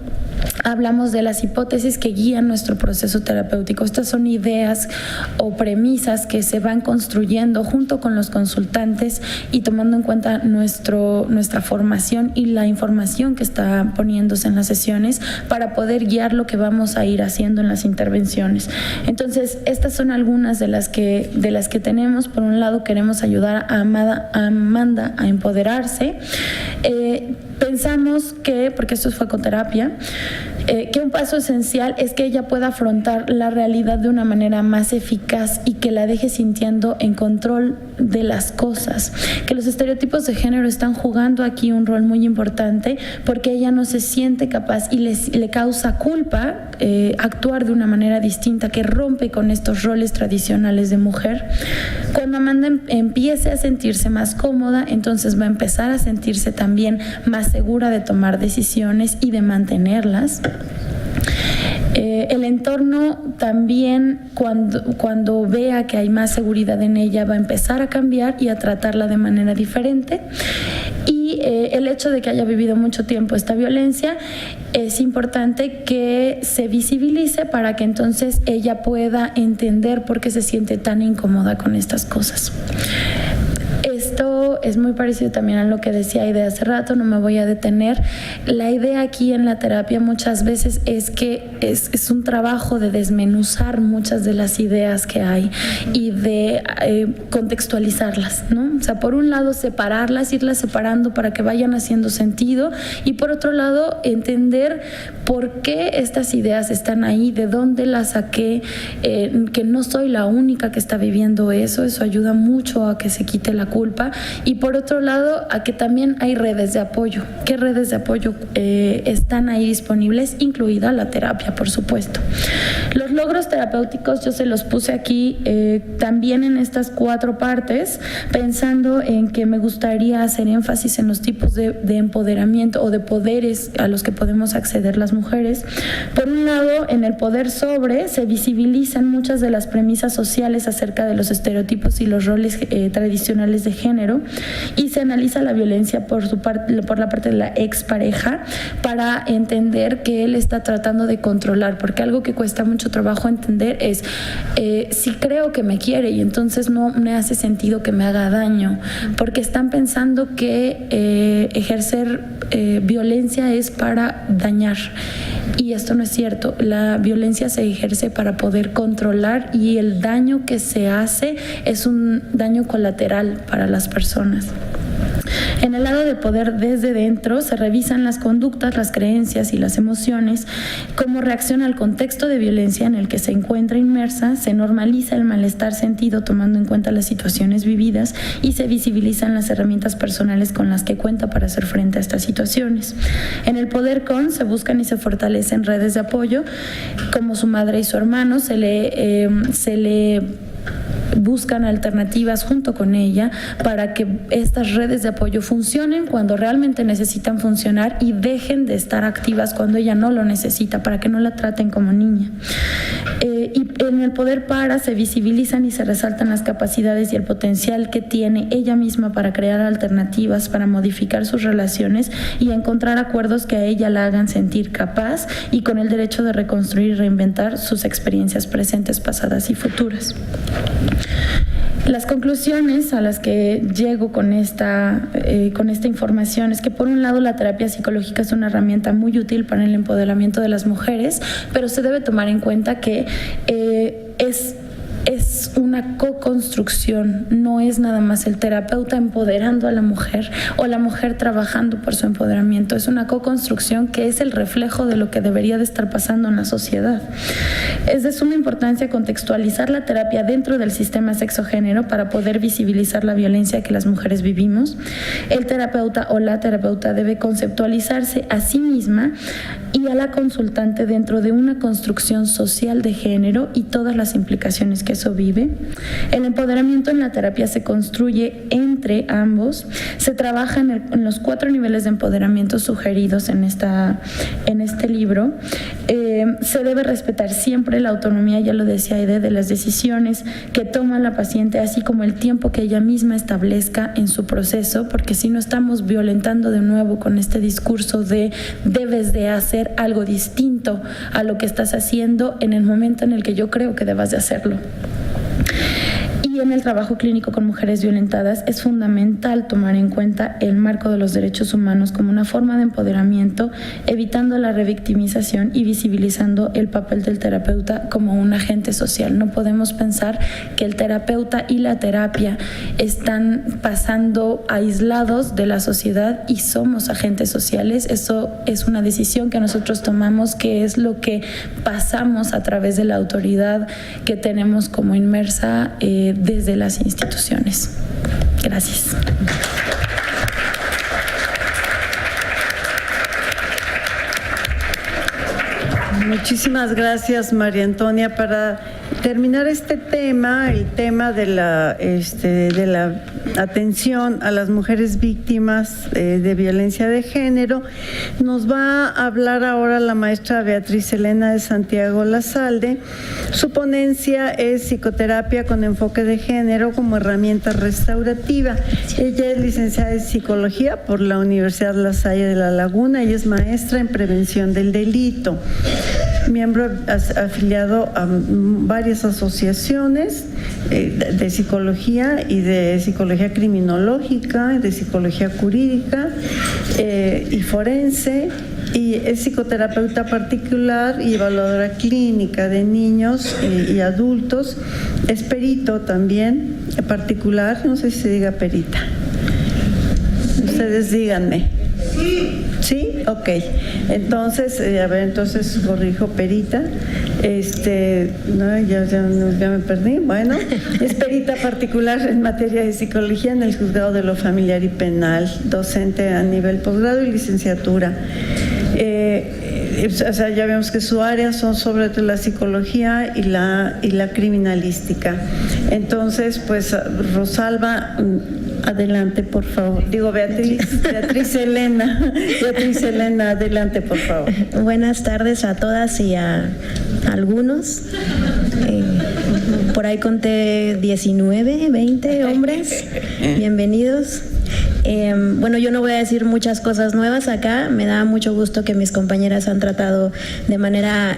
[SPEAKER 4] hablamos de las hipótesis que guían nuestro proceso terapéutico. Estas son ideas o premisas que se van construyendo junto con los consultantes y tomando en cuenta nuestra formación y la información que está poniéndose en las sesiones para poder guiar lo que vamos a ir haciendo en las intervenciones. Entonces, estas son algunas de las que tenemos. Por un lado, queremos ayudar a Amanda a empoderarse. Pensamos que, porque esto fue con terapia, que un paso esencial es que ella pueda afrontar la realidad de una manera más eficaz y que la deje sintiendo en control de las cosas. Que los estereotipos de género están jugando aquí un rol muy importante porque ella no se siente capaz y le causa culpa actuar de una manera distinta que rompe con estos roles tradicionales de mujer. Cuando Amanda empiece a sentirse más cómoda, entonces va a empezar a sentirse también más segura de tomar decisiones y de mantenerlas. El entorno también, cuando vea que hay más seguridad en ella, va a empezar a cambiar y a tratarla de manera diferente. Y el hecho de que haya vivido mucho tiempo esta violencia, es importante que se visibilice para que entonces ella pueda entender por qué se siente tan incómoda con estas cosas. Esto es muy parecido también a lo que decía Aide hace rato, no me voy a detener. La idea aquí en la terapia muchas veces es que es un trabajo de desmenuzar muchas de las ideas que hay y de contextualizarlas, ¿no? O sea, por un lado separarlas, irlas separando para que vayan haciendo sentido, y por otro lado entender por qué estas ideas están ahí, de dónde las saqué, que no soy la única que está viviendo eso ayuda mucho a que se quite la culpa. Y por otro lado, a que también hay redes de apoyo. ¿Qué redes de apoyo están ahí disponibles? Incluida la terapia, por supuesto. Los logros terapéuticos yo se los puse aquí también en estas 4 partes, pensando en que me gustaría hacer énfasis en los tipos de empoderamiento o de poderes a los que podemos acceder las mujeres. Por un lado, en el poder se visibilizan muchas de las premisas sociales acerca de los estereotipos y los roles tradicionales de género, y se analiza la violencia por la parte de la expareja para entender que él está tratando de controlar, porque algo que cuesta mucho trabajo entender es si creo que me quiere y entonces no me hace sentido que me haga daño, porque están pensando que ejercer violencia es para dañar, y esto no es cierto. La violencia se ejerce para poder controlar, y el daño que se hace es un daño colateral para las personas. En el lado del poder desde dentro se revisan las conductas, las creencias y las emociones, cómo reacciona al contexto de violencia en el que se encuentra inmersa, se normaliza el malestar sentido tomando en cuenta las situaciones vividas y se visibilizan las herramientas personales con las que cuenta para hacer frente a estas situaciones. En el poder con se buscan y se fortalecen redes de apoyo, como su madre y su hermano, se le buscan alternativas junto con ella para que estas redes de apoyo funcionen cuando realmente necesitan funcionar y dejen de estar activas cuando ella no lo necesita, para que no la traten como niña. Y en el poder para se visibilizan y se resaltan las capacidades y el potencial que tiene ella misma para crear alternativas, para modificar sus relaciones y encontrar acuerdos que a ella la hagan sentir capaz y con el derecho de reconstruir y reinventar sus experiencias presentes, pasadas y futuras. Las conclusiones a las que llego con esta información es que, por un lado, la terapia psicológica es una herramienta muy útil para el empoderamiento de las mujeres, pero se debe tomar en cuenta que es una co-construcción, no es nada más el terapeuta empoderando a la mujer o la mujer trabajando por su empoderamiento, es una co-construcción que es el reflejo de lo que debería de estar pasando en la sociedad. Es de suma importancia contextualizar la terapia dentro del sistema sexo-género para poder visibilizar la violencia que las mujeres vivimos. El terapeuta o la terapeuta debe conceptualizarse a sí misma y a la consultante dentro de una construcción social de género y todas las implicaciones que eso vive. El empoderamiento en la terapia se construye entre ambos, se trabaja en los 4 niveles de empoderamiento sugeridos en este libro. Se debe respetar siempre la autonomía, ya lo decía Aide, de las decisiones que toma la paciente, así como el tiempo que ella misma establezca en su proceso, porque si no estamos violentando de nuevo con este discurso de debes de hacer algo distinto a lo que estás haciendo en el momento en el que yo creo que debas de hacerlo. Y en el trabajo clínico con mujeres violentadas es fundamental tomar en cuenta el marco de los derechos humanos como una forma de empoderamiento, evitando la revictimización y visibilizando el papel del terapeuta como un agente social. No podemos pensar que el terapeuta y la terapia están pasando aislados de la sociedad y somos agentes sociales. Eso es una decisión que nosotros tomamos, que es lo que pasamos a través de la autoridad que tenemos como inmersa desde las instituciones. Gracias.
[SPEAKER 1] Muchísimas gracias, María Antonia. Para terminar este tema, el tema de la atención a las mujeres víctimas de violencia de género, nos va a hablar ahora la maestra Beatriz Elena de Santiago Lazalde. Su ponencia es Psicoterapia con enfoque de género como herramienta restaurativa. Ella es licenciada en Psicología por la Universidad La Salle de La Laguna y es maestra en Prevención del Delito, miembro afiliado a varias asociaciones de psicología y de psicología criminológica, de psicología jurídica y forense, y es psicoterapeuta particular y evaluadora clínica de niños y adultos. Es perito también particular, no sé si se diga perita. Ustedes díganme. ¿Sí? Ok. Entonces, entonces corrijo, perita. No, ya me perdí. Bueno, es perita particular en materia de psicología en el Juzgado de lo Familiar y Penal, docente a nivel posgrado y licenciatura. Ya vemos que su área son sobre todo la psicología y la criminalística. Entonces, pues, Rosalba, adelante, por favor. Digo, Beatriz Elena, adelante, por favor.
[SPEAKER 5] Buenas tardes a todas y a algunos. por ahí conté 19, 20 hombres. Bienvenidos. Bueno, yo no voy a decir muchas cosas nuevas acá. Me da mucho gusto que mis compañeras han tratado de manera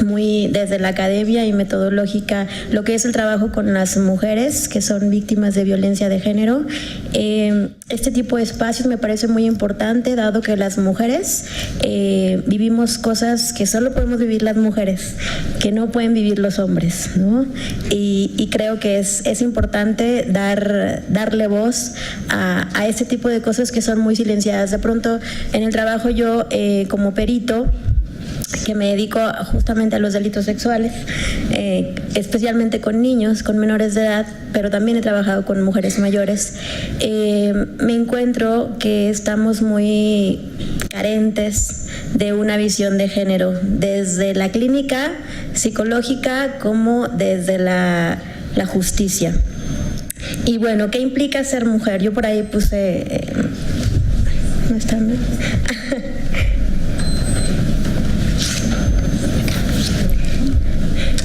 [SPEAKER 5] muy desde la academia y metodológica lo que es el trabajo con las mujeres que son víctimas de violencia de género. Este tipo de espacios me parece muy importante, dado que las mujeres vivimos cosas que solo podemos vivir las mujeres, que no pueden vivir los hombres, ¿no? Y creo que es importante darle voz a este tipo de cosas que son muy silenciadas. De pronto, en el trabajo yo como perito, que me dedico justamente a los delitos sexuales, especialmente con niños, con menores de edad, pero también he trabajado con mujeres mayores, me encuentro que estamos muy carentes de una visión de género, desde la clínica psicológica como desde la justicia. Y bueno, ¿qué implica ser mujer? Yo por ahí puse... ¿no está bien?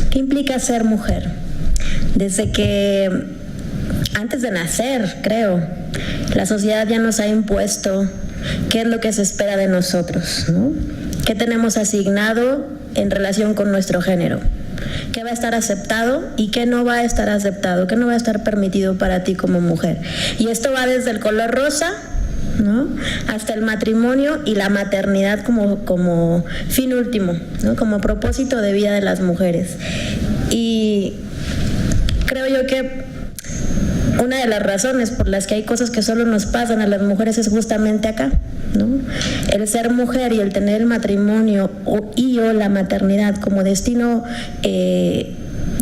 [SPEAKER 5] ¿Qué implica ser mujer? Desde que antes de nacer, creo, la sociedad ya nos ha impuesto qué es lo que se espera de nosotros, ¿no? ¿Qué tenemos asignado en relación con nuestro género? ¿Qué va a estar aceptado y qué no va a estar aceptado? ¿Qué no va a estar permitido para ti como mujer? Y esto va desde el color rosa, ¿no?, hasta el matrimonio y la maternidad como fin último, ¿no?, como propósito de vida de las mujeres. Y creo yo que una de las razones por las que hay cosas que solo nos pasan a las mujeres es justamente acá, ¿no? El ser mujer y el tener el matrimonio o la maternidad como destino de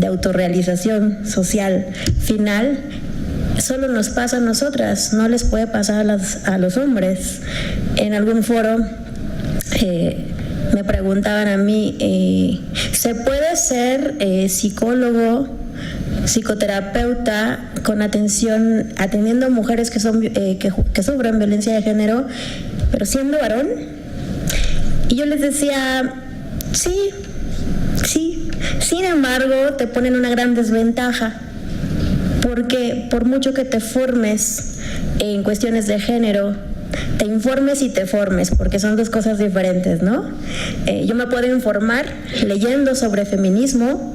[SPEAKER 5] autorrealización social final solo nos pasa a nosotras, no les puede pasar a los hombres. En algún foro me preguntaban a mí, ¿se puede ser psicólogo, psicoterapeuta con atendiendo a mujeres que sufren violencia de género, pero siendo varón? Y yo les decía, sí. Sin embargo, te ponen una gran desventaja, porque por mucho que te formes en cuestiones de género, te informes y te formes, porque son dos cosas diferentes, ¿no? Yo me puedo informar leyendo sobre feminismo,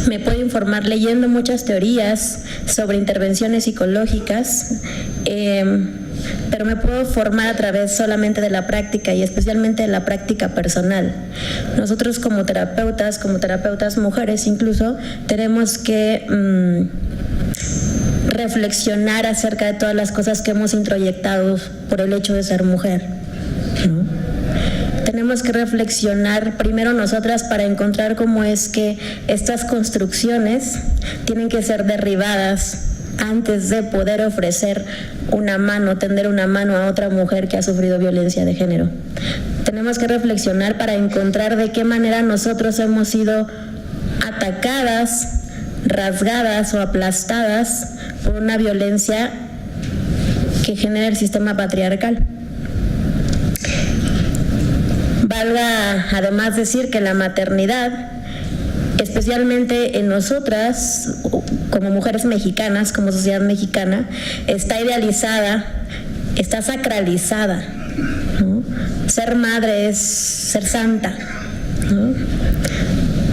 [SPEAKER 5] me puedo informar leyendo muchas teorías sobre intervenciones psicológicas, pero me puedo formar a través solamente de la práctica y especialmente de la práctica personal. Nosotros como terapeutas mujeres incluso, tenemos que reflexionar acerca de todas las cosas que hemos introyectado por el hecho de ser mujer, ¿no? Tenemos que reflexionar primero nosotras para encontrar cómo es que estas construcciones tienen que ser derribadas antes de poder ofrecer una mano, tender una mano a otra mujer que ha sufrido violencia de género. Tenemos que reflexionar para encontrar de qué manera nosotros hemos sido atacadas, rasgadas o aplastadas por una violencia que genera el sistema patriarcal. Valga además decir que la maternidad, especialmente en nosotras, como mujeres mexicanas, como sociedad mexicana, está idealizada, está sacralizada, ¿no? Ser madre es ser santa, ¿no?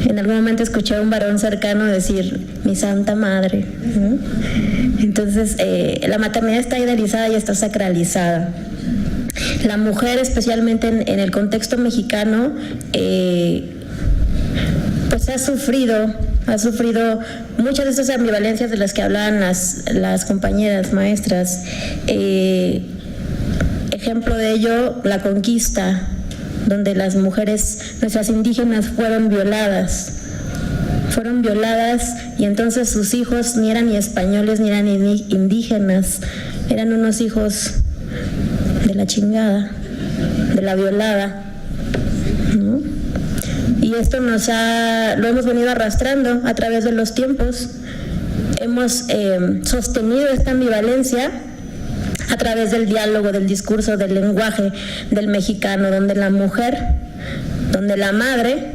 [SPEAKER 5] En algún momento escuché a un varón cercano decir, mi santa madre, ¿no? Entonces, la maternidad está idealizada y está sacralizada. La mujer, especialmente en el contexto mexicano, pues ha sufrido muchas de estas ambivalencias de las que hablaban las compañeras maestras. Ejemplo de ello, la conquista, donde las mujeres, nuestras indígenas, fueron violadas y entonces sus hijos ni eran ni españoles ni eran ni indígenas, eran unos hijos de la chingada, de la violada, ¿no? Y esto lo hemos venido arrastrando a través de los tiempos. Hemos sostenido esta ambivalencia a través del diálogo, del discurso, del lenguaje del mexicano, donde la mujer, donde la madre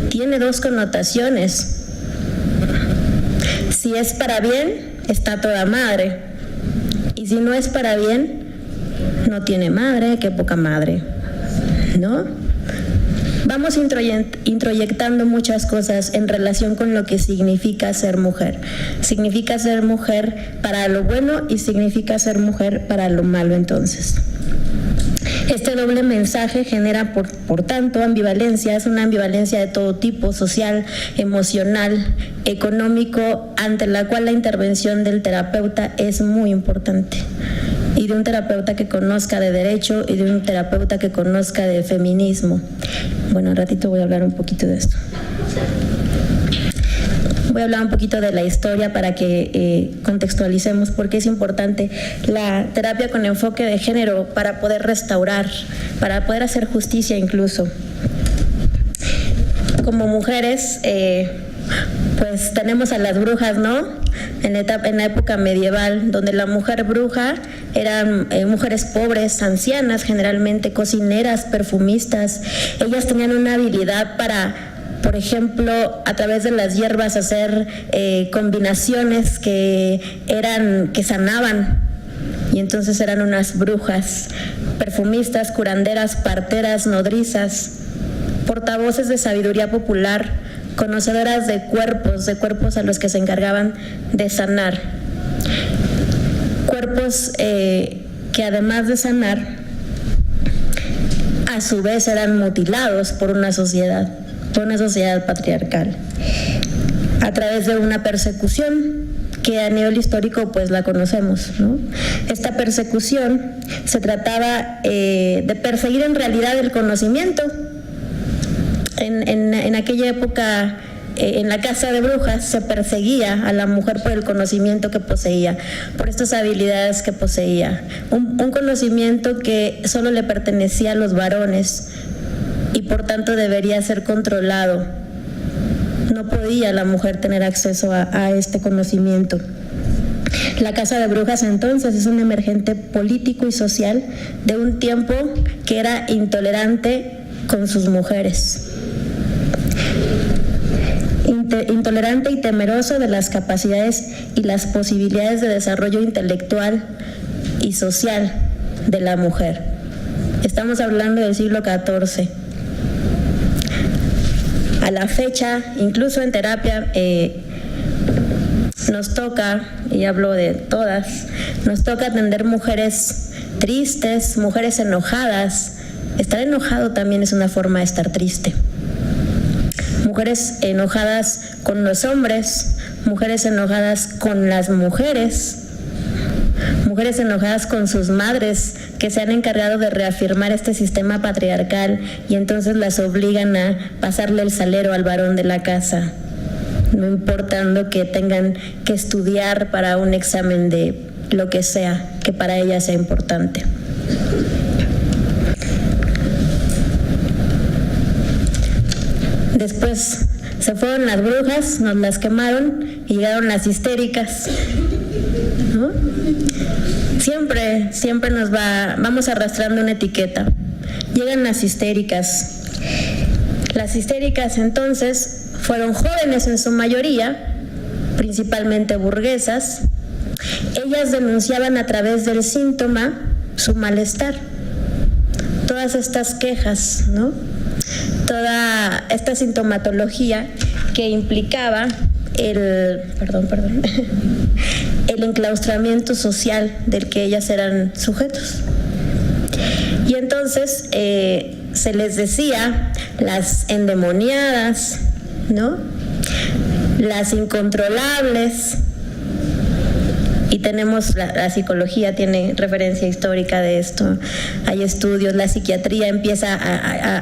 [SPEAKER 5] tiene dos connotaciones, si es para bien, está toda madre. Y si no es para bien, no tiene madre, qué poca madre, ¿no? Vamos introyectando muchas cosas en relación con lo que significa ser mujer. Significa ser mujer para lo bueno y significa ser mujer para lo malo, entonces. Este doble mensaje genera, por tanto, ambivalencia. Es una ambivalencia de todo tipo, social, emocional, económico, ante la cual la intervención del terapeuta es muy importante. Y de un terapeuta que conozca de derecho y de un terapeuta que conozca de feminismo. Bueno, al ratito voy a hablar un poquito de esto. Voy a hablar un poquito de la historia para que contextualicemos por qué es importante la terapia con enfoque de género para poder restaurar, para poder hacer justicia incluso. Como mujeres, pues tenemos a las brujas, ¿no? En la época medieval, donde la mujer bruja eran mujeres pobres, ancianas, generalmente cocineras, perfumistas. Ellas tenían una habilidad para, por ejemplo, a través de las hierbas hacer combinaciones que sanaban. Y entonces eran unas brujas, perfumistas, curanderas, parteras, nodrizas, portavoces de sabiduría popular, conocedoras de cuerpos a los que se encargaban de sanar. Cuerpos que además de sanar, a su vez eran mutilados por una sociedad patriarcal, a través de una persecución que a nivel histórico pues la conocemos, ¿no? Esta persecución se trataba de perseguir en realidad el conocimiento. En aquella época, en la casa de brujas, se perseguía a la mujer por el conocimiento que poseía, por estas habilidades que poseía. Un conocimiento que solo le pertenecía a los varones y por tanto debería ser controlado. No podía la mujer tener acceso a este conocimiento. La casa de brujas entonces es un emergente político y social de un tiempo que era intolerante con sus mujeres. Intolerante y temeroso de las capacidades y las posibilidades de desarrollo intelectual y social de la mujer. Estamos hablando del siglo XIV. A la fecha, incluso en terapia, nos toca, y hablo de todas, nos toca atender mujeres tristes, mujeres enojadas. Estar enojado también es una forma de estar triste. Mujeres enojadas con los hombres, mujeres enojadas con las mujeres, mujeres enojadas con sus madres que se han encargado de reafirmar este sistema patriarcal y entonces las obligan a pasarle el salero al varón de la casa, no importando que tengan que estudiar para un examen de lo que sea, que para ellas sea importante. Después se fueron las brujas, nos las quemaron y llegaron las histéricas, ¿no? Siempre vamos arrastrando una etiqueta. Llegan las histéricas. Las histéricas entonces fueron jóvenes en su mayoría, principalmente burguesas. Ellas denunciaban a través del síntoma su malestar. Todas estas quejas, ¿no? Toda esta sintomatología que implicaba el enclaustramiento social del que ellas eran sujetos. Y entonces se les decía las endemoniadas, ¿no? Las incontrolables. Y tenemos, la psicología tiene referencia histórica de esto, hay estudios, la psiquiatría empieza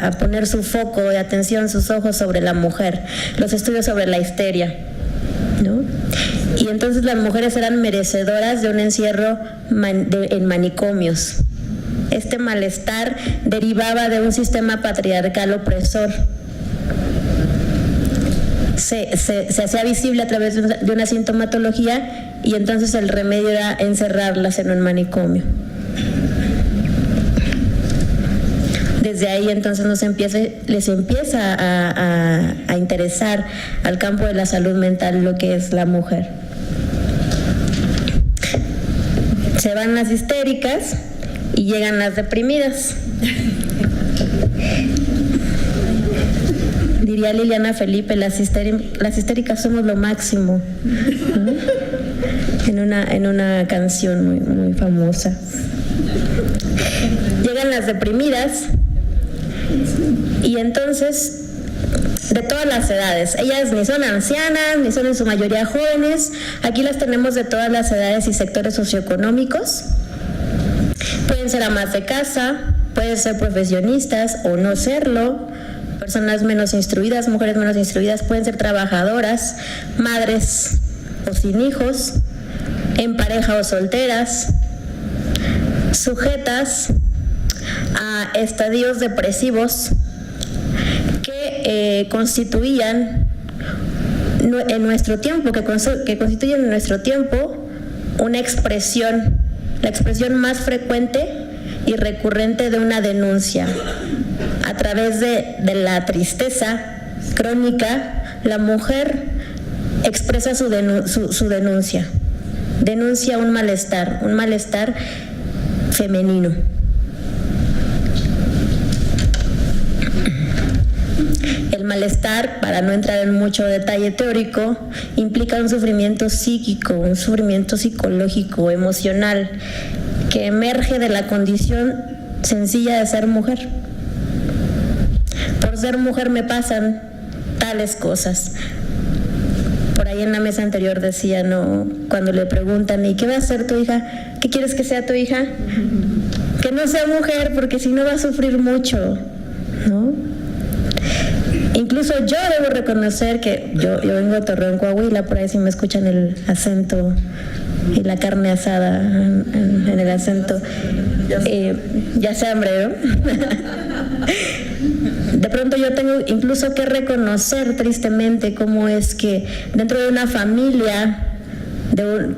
[SPEAKER 5] a poner su foco de atención, sus ojos sobre la mujer, los estudios sobre la histeria, ¿no? Y entonces las mujeres eran merecedoras de un encierro en manicomios. Este malestar derivaba de un sistema patriarcal opresor. Se hacía visible a través de una sintomatología y entonces el remedio era encerrarlas en un manicomio. Desde ahí entonces les empieza a interesar al campo de la salud mental lo que es la mujer. Se van las histéricas y llegan las deprimidas. Diría Liliana Felipe, las histéricas somos lo máximo, ¿no? En una canción muy, muy famosa. Llegan las deprimidas y entonces, de todas las edades, ellas ni son ancianas, ni son en su mayoría jóvenes, aquí las tenemos de todas las edades y sectores socioeconómicos. Pueden ser amas de casa, pueden ser profesionistas o no serlo, personas menos instruidas, mujeres menos instruidas, pueden ser trabajadoras, madres o sin hijos, en pareja o solteras, sujetas a estadios depresivos que constituían en nuestro tiempo, que constituyen en nuestro tiempo una expresión, la expresión más frecuente y recurrente de una denuncia. A través de la tristeza crónica, la mujer expresa su denuncia, denuncia un malestar femenino. El malestar, para no entrar en mucho detalle teórico, implica un sufrimiento psíquico, un sufrimiento psicológico, emocional, que emerge de la condición sencilla de ser mujer. Por ser mujer me pasan tales cosas. Por ahí en la mesa anterior decía, ¿no? Cuando le preguntan, ¿y qué va a hacer tu hija? ¿Qué quieres que sea tu hija? Que no sea mujer, porque si no va a sufrir mucho, ¿no? Incluso yo debo reconocer que yo vengo de Torreón, Coahuila, por ahí si me escuchan el acento y la carne asada en el acento, ya sé hambre, ¿no? De pronto yo tengo incluso que reconocer tristemente cómo es que dentro de una familia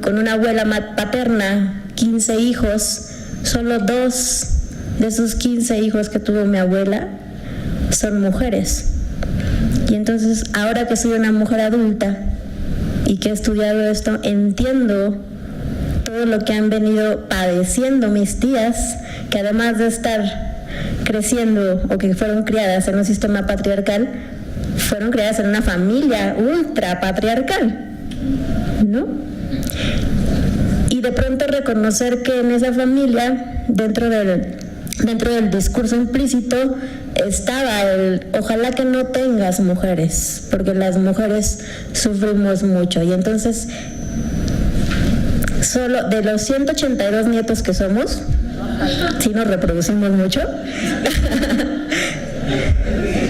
[SPEAKER 5] con una abuela paterna, 15 hijos, solo 2 de esos 15 hijos que tuvo mi abuela son mujeres. Y entonces, ahora que soy una mujer adulta y que he estudiado esto, entiendo todo lo que han venido padeciendo mis tías, que además de estar creciendo o que fueron criadas en un sistema patriarcal, fueron criadas en una familia ultra patriarcal, ¿no? Y de pronto reconocer que en esa familia, dentro del discurso implícito, estaba ojalá que no tengas mujeres, porque las mujeres sufrimos mucho. Y entonces, solo de los 182 nietos que somos, si nos reproducimos mucho,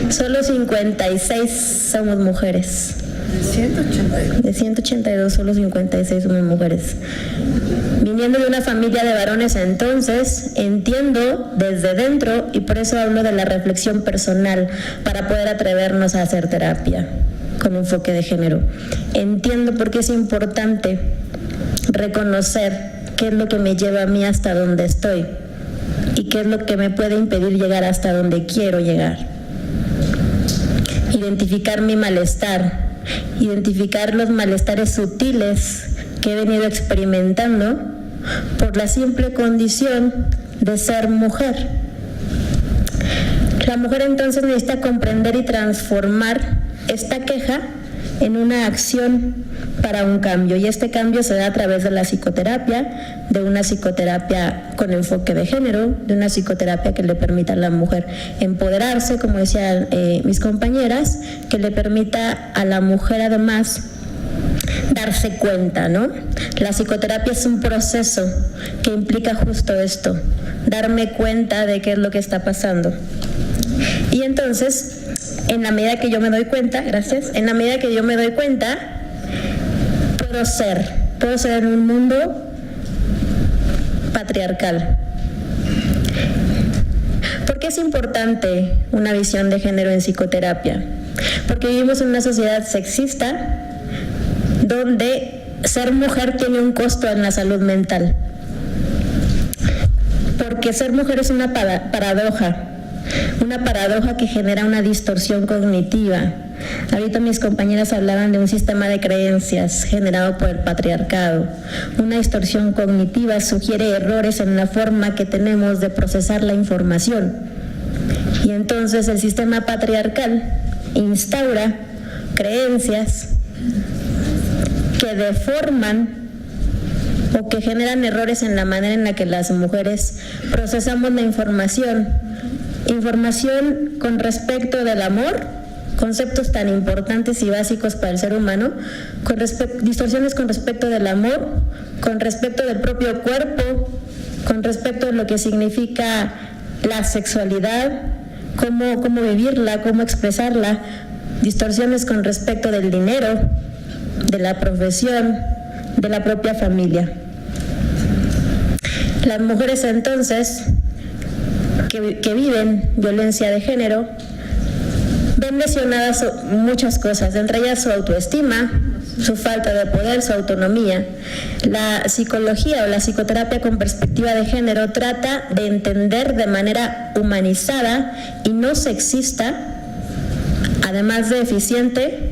[SPEAKER 5] solo 56 somos mujeres. De 182, solo 56 somos mujeres. Viniendo de una familia de varones, entonces entiendo desde dentro, y por eso hablo de la reflexión personal, para poder atrevernos a hacer terapia con enfoque de género. Entiendo por qué es importante reconocer qué es lo que me lleva a mí hasta donde estoy y qué es lo que me puede impedir llegar hasta donde quiero llegar. Identificar mi malestar, identificar los malestares sutiles que he venido experimentando por la simple condición de ser mujer. La mujer entonces necesita comprender y transformar esta queja en una acción para un cambio, y este cambio se da a través de la psicoterapia, de una psicoterapia con enfoque de género, de una psicoterapia que le permita a la mujer empoderarse, como decían mis compañeras, que le permita a la mujer además darse cuenta, ¿no? La psicoterapia es un proceso que implica justo esto, darme cuenta de qué es lo que está pasando. Y entonces, en la medida que yo me doy cuenta, en la medida que yo me doy cuenta, puedo ser en un mundo patriarcal. ¿Por qué es importante una visión de género en psicoterapia? Porque vivimos en una sociedad sexista donde ser mujer tiene un costo en la salud mental. Porque ser mujer es una paradoja. una paradoja que genera una distorsión cognitiva. Ahorita mis compañeras hablaban de un sistema de creencias generado por el patriarcado. Una distorsión cognitiva sugiere errores en la forma que tenemos de procesar la información. Y entonces el sistema patriarcal instaura creencias que deforman o que generan errores en la manera en la que las mujeres procesamos la información con respecto del amor, conceptos tan importantes y básicos para el ser humano, distorsiones con respecto del amor, con respecto del propio cuerpo, con respecto de lo que significa la sexualidad, cómo vivirla, cómo expresarla, distorsiones con respecto del dinero, de la profesión, de la propia familia. Las mujeres entonces que viven violencia de género ven lesionadas muchas cosas, entre ellas su autoestima, su falta de poder, su autonomía. La psicología o la psicoterapia con perspectiva de género trata de entender de manera humanizada y no sexista, además de eficiente,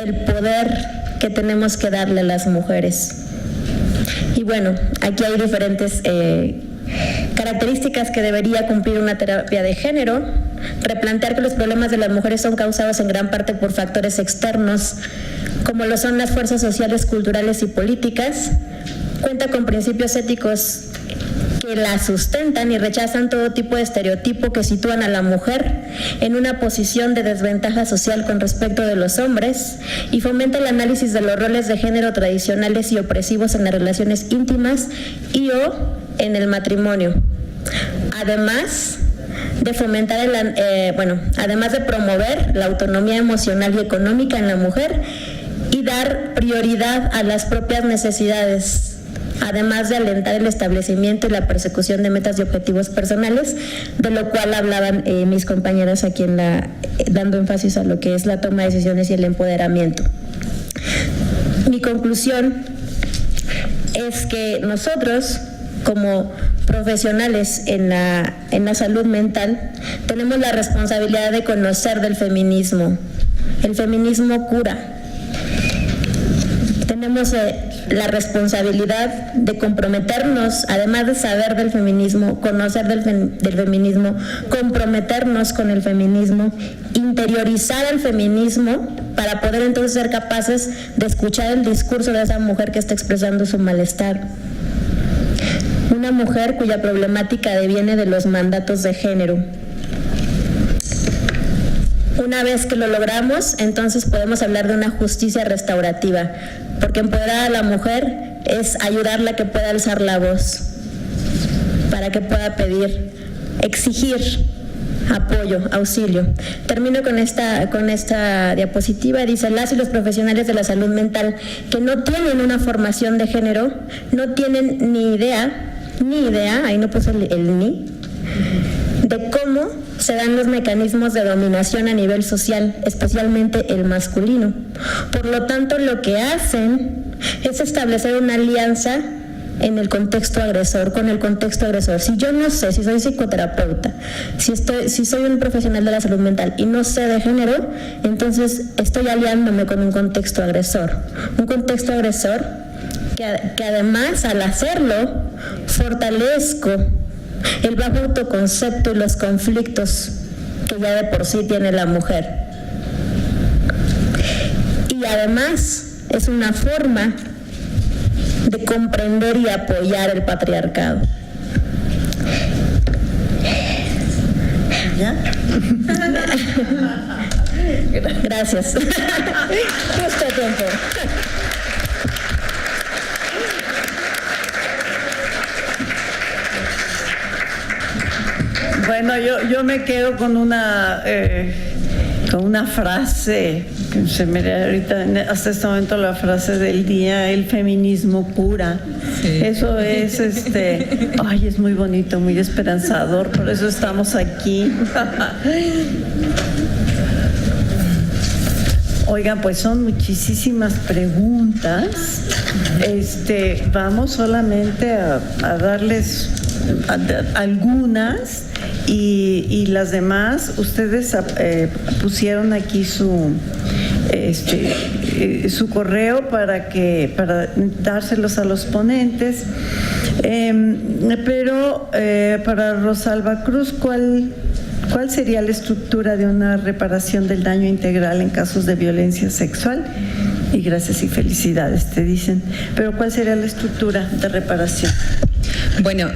[SPEAKER 5] el poder que tenemos que darle a las mujeres. Y bueno, aquí hay diferentes características que debería cumplir una terapia de género: replantear que los problemas de las mujeres son causados en gran parte por factores externos, como lo son las fuerzas sociales, culturales y políticas. Cuenta con principios éticos que la sustentan y rechazan todo tipo de estereotipo que sitúan a la mujer en una posición de desventaja social con respecto de los hombres, y fomenta el análisis de los roles de género tradicionales y opresivos en las relaciones íntimas y o en el matrimonio. Además de fomentar además de promover la autonomía emocional y económica en la mujer y dar prioridad a las propias necesidades, además de alentar el establecimiento y la persecución de metas y objetivos personales, de lo cual hablaban mis compañeras aquí dando énfasis a lo que es la toma de decisiones y el empoderamiento. Mi conclusión es que nosotros, como profesionales en la salud mental, tenemos la responsabilidad de conocer del feminismo. El feminismo cura. Tenemos la responsabilidad de comprometernos, además de saber del feminismo, conocer del feminismo, comprometernos con el feminismo, interiorizar el feminismo para poder entonces ser capaces de escuchar el discurso de esa mujer que está expresando su malestar. Una mujer cuya problemática deviene de los mandatos de género. Una vez que lo logramos, entonces podemos hablar de una justicia restaurativa, porque empoderar a la mujer es ayudarla a que pueda alzar la voz, para que pueda pedir, exigir apoyo, auxilio. Termino con esta diapositiva. Dice: las y los profesionales de la salud mental que no tienen una formación de género no tienen ni idea, ahí no puse el ni, de cómo se dan los mecanismos de dominación a nivel social, especialmente el masculino. Por lo tanto, lo que hacen es establecer una alianza en el contexto agresor, con el contexto agresor. Si yo no sé, si soy psicoterapeuta, si soy un profesional de la salud mental y no sé de género, entonces estoy aliándome con un contexto agresor. Un contexto agresor que además, al hacerlo, fortalezco el bajo autoconcepto y los conflictos que ya de por sí tiene la mujer. Y además es una forma de comprender y apoyar el patriarcado. ¿Ya? Gracias. Justo a tiempo.
[SPEAKER 1] Bueno, yo me quedo con una frase que se me da ahorita, hasta este momento, la frase del día: el feminismo cura. Sí. Eso es, es muy bonito, muy esperanzador, por eso estamos aquí. Oigan, pues son muchísimas preguntas. Vamos solamente a darles algunas, y las demás, ustedes pusieron aquí su correo para dárselos a los ponentes. Pero para Rosalba Cruz, ¿cuál sería la estructura de una reparación del daño integral en casos de violencia sexual? Y gracias y felicidades, te dicen. Pero ¿cuál sería la estructura de reparación?
[SPEAKER 2] Bueno,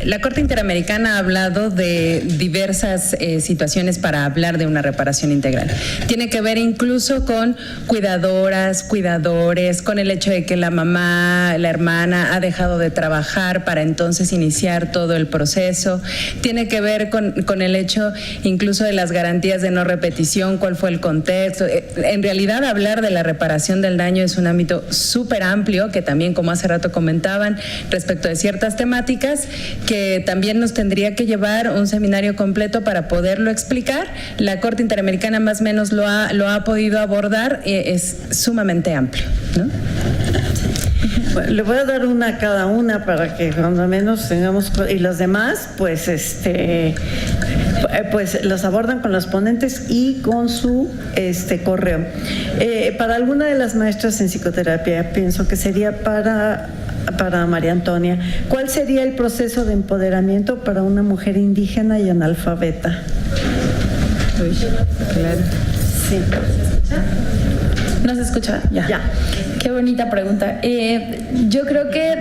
[SPEAKER 2] la Corte Interamericana ha hablado de diversas situaciones para hablar de una reparación integral. Tiene que ver incluso con cuidadoras, cuidadores, con el hecho de que la mamá, la hermana ha dejado de trabajar para entonces iniciar todo el proceso. Tiene que ver con el hecho incluso de las garantías de no repetición, cuál fue el contexto. En realidad, hablar de la reparación del daño es un ámbito súper amplio que también, como hace rato comentaban, respecto de ciertas temáticas que también nos tendría que llevar un seminario completo para poderlo explicar. La Corte Interamericana más o menos lo ha podido abordar, es sumamente amplio, ¿no?
[SPEAKER 1] Bueno, le voy a dar una a cada una para que cuando menos tengamos, y las demás pues las abordan con los ponentes y con su correo. Para alguna de las maestras en psicoterapia, pienso que sería para María Antonia, ¿cuál sería el proceso de empoderamiento para una mujer indígena y analfabeta?
[SPEAKER 2] Claro.
[SPEAKER 1] Sí.
[SPEAKER 4] ¿No se escucha?
[SPEAKER 1] Ya.
[SPEAKER 4] Qué bonita pregunta. Yo creo que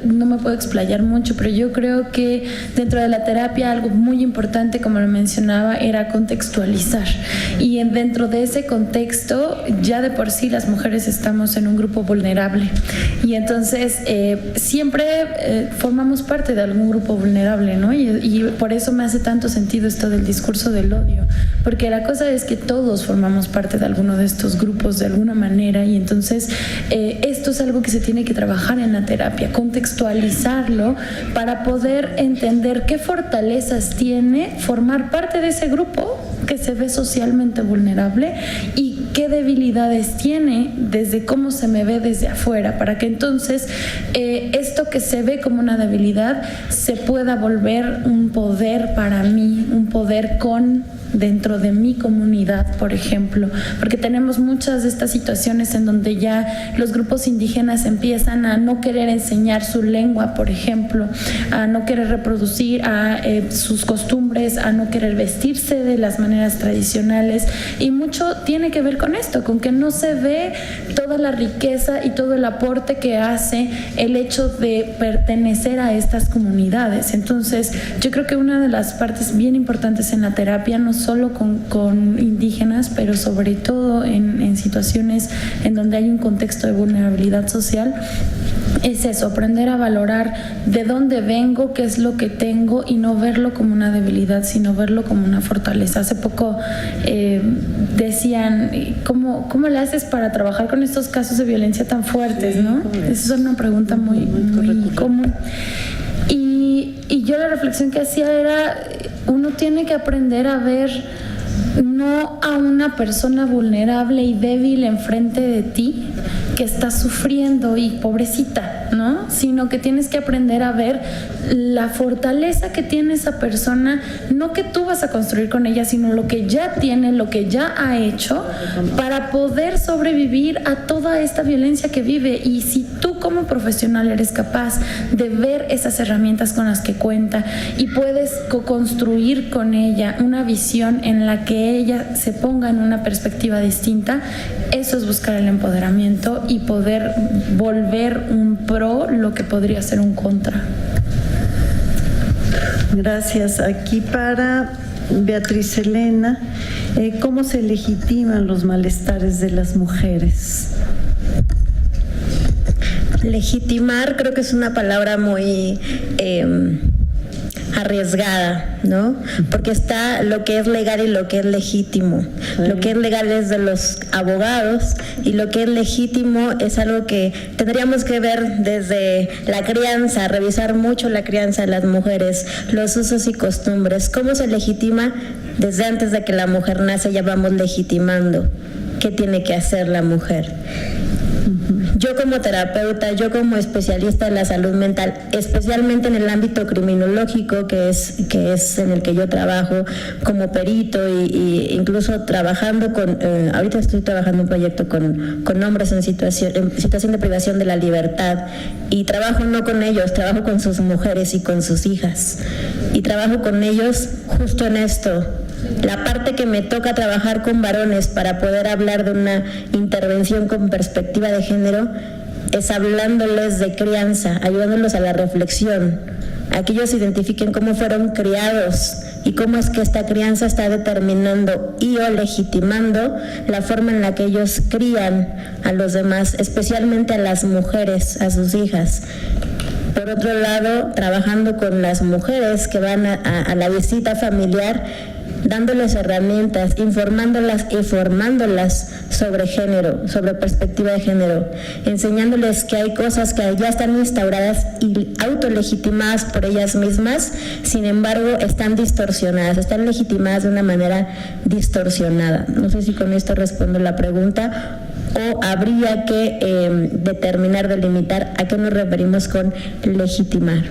[SPEAKER 4] no me puedo explayar mucho, pero yo creo que dentro de la terapia algo muy importante, como lo mencionaba, era contextualizar. Y dentro de ese contexto, ya de por sí las mujeres estamos en un grupo vulnerable. Y entonces siempre formamos parte de algún grupo vulnerable, ¿no? Y por eso me hace tanto sentido esto del discurso del odio. Porque la cosa es que todos formamos parte de alguno de estos grupos de alguna manera, y entonces esto es algo que se tiene que trabajar en la terapia, contextualizarlo para poder entender qué fortalezas tiene formar parte de ese grupo que se ve socialmente vulnerable y qué debilidades tiene desde cómo se me ve desde afuera, para que entonces esto que se ve como una debilidad se pueda volver un poder para mí, un poder dentro de mi comunidad, por ejemplo, porque tenemos muchas de estas situaciones en donde ya los grupos indígenas empiezan a no querer enseñar su lengua, por ejemplo, a no querer reproducir sus costumbres, a no querer vestirse de las maneras tradicionales, y mucho tiene que ver con esto, con que no se ve toda la riqueza y todo el aporte que hace el hecho de pertenecer a estas comunidades. Entonces, yo creo que una de las partes bien importantes en la terapia, no solo con indígenas, pero sobre todo en situaciones en donde hay un contexto de vulnerabilidad social, es eso, aprender a valorar de dónde vengo, qué es lo que tengo, y no verlo como una debilidad, sino verlo como una fortaleza. Hace poco decían, ¿cómo le haces para trabajar con estos casos de violencia tan fuertes, no? Esa es una pregunta muy común. Y yo la reflexión que hacía era, uno tiene que aprender a ver no a una persona vulnerable y débil enfrente de ti que está sufriendo y pobrecita, ¿no? Sino que tienes que aprender a ver la fortaleza que tiene esa persona, no que tú vas a construir con ella, sino lo que ya tiene, lo que ya ha hecho para poder sobrevivir a toda esta violencia que vive. Y si tú como profesional eres capaz de ver esas herramientas con las que cuenta y puedes co-construir con ella una visión en la que ella se ponga en una perspectiva distinta, eso es buscar el empoderamiento y poder volver un pro lo que podría ser un contra.
[SPEAKER 1] Gracias. Aquí para Beatriz Elena, ¿cómo se legitiman los malestares de las mujeres?
[SPEAKER 5] Legitimar creo que es una palabra muy arriesgada, ¿no? Porque está lo que es legal y lo que es legítimo. Sí. Lo que es legal es de los abogados y lo que es legítimo es algo que tendríamos que ver desde la crianza, revisar mucho la crianza de las mujeres, los usos y costumbres. ¿Cómo se legitima? Desde antes de que la mujer nace ya vamos legitimando qué tiene que hacer la mujer. yo como terapeuta, yo como especialista en la salud mental, especialmente en el ámbito criminológico, que es en el que yo trabajo como perito y incluso trabajando con, ahorita estoy trabajando un proyecto con hombres en situación de privación de la libertad, y trabajo no con ellos, trabajo con sus mujeres y con sus hijas, y trabajo con ellos justo en esto. La parte que me toca trabajar con varones para poder hablar de una intervención con perspectiva de género es hablándoles de crianza, ayudándolos a la reflexión, a que ellos identifiquen cómo fueron criados y cómo es que esta crianza está determinando y o legitimando la forma en la que ellos crían a los demás, especialmente a las mujeres, a sus hijas. Por otro lado, trabajando con las mujeres que van a la visita familiar, dándoles herramientas, informándolas y formándolas sobre género, sobre perspectiva de género, enseñándoles que hay cosas que ya están instauradas y autolegitimadas por ellas mismas, sin embargo están distorsionadas, están legitimadas de una manera distorsionada. No sé si con esto respondo la pregunta, o habría que determinar, delimitar a qué nos referimos con legitimar.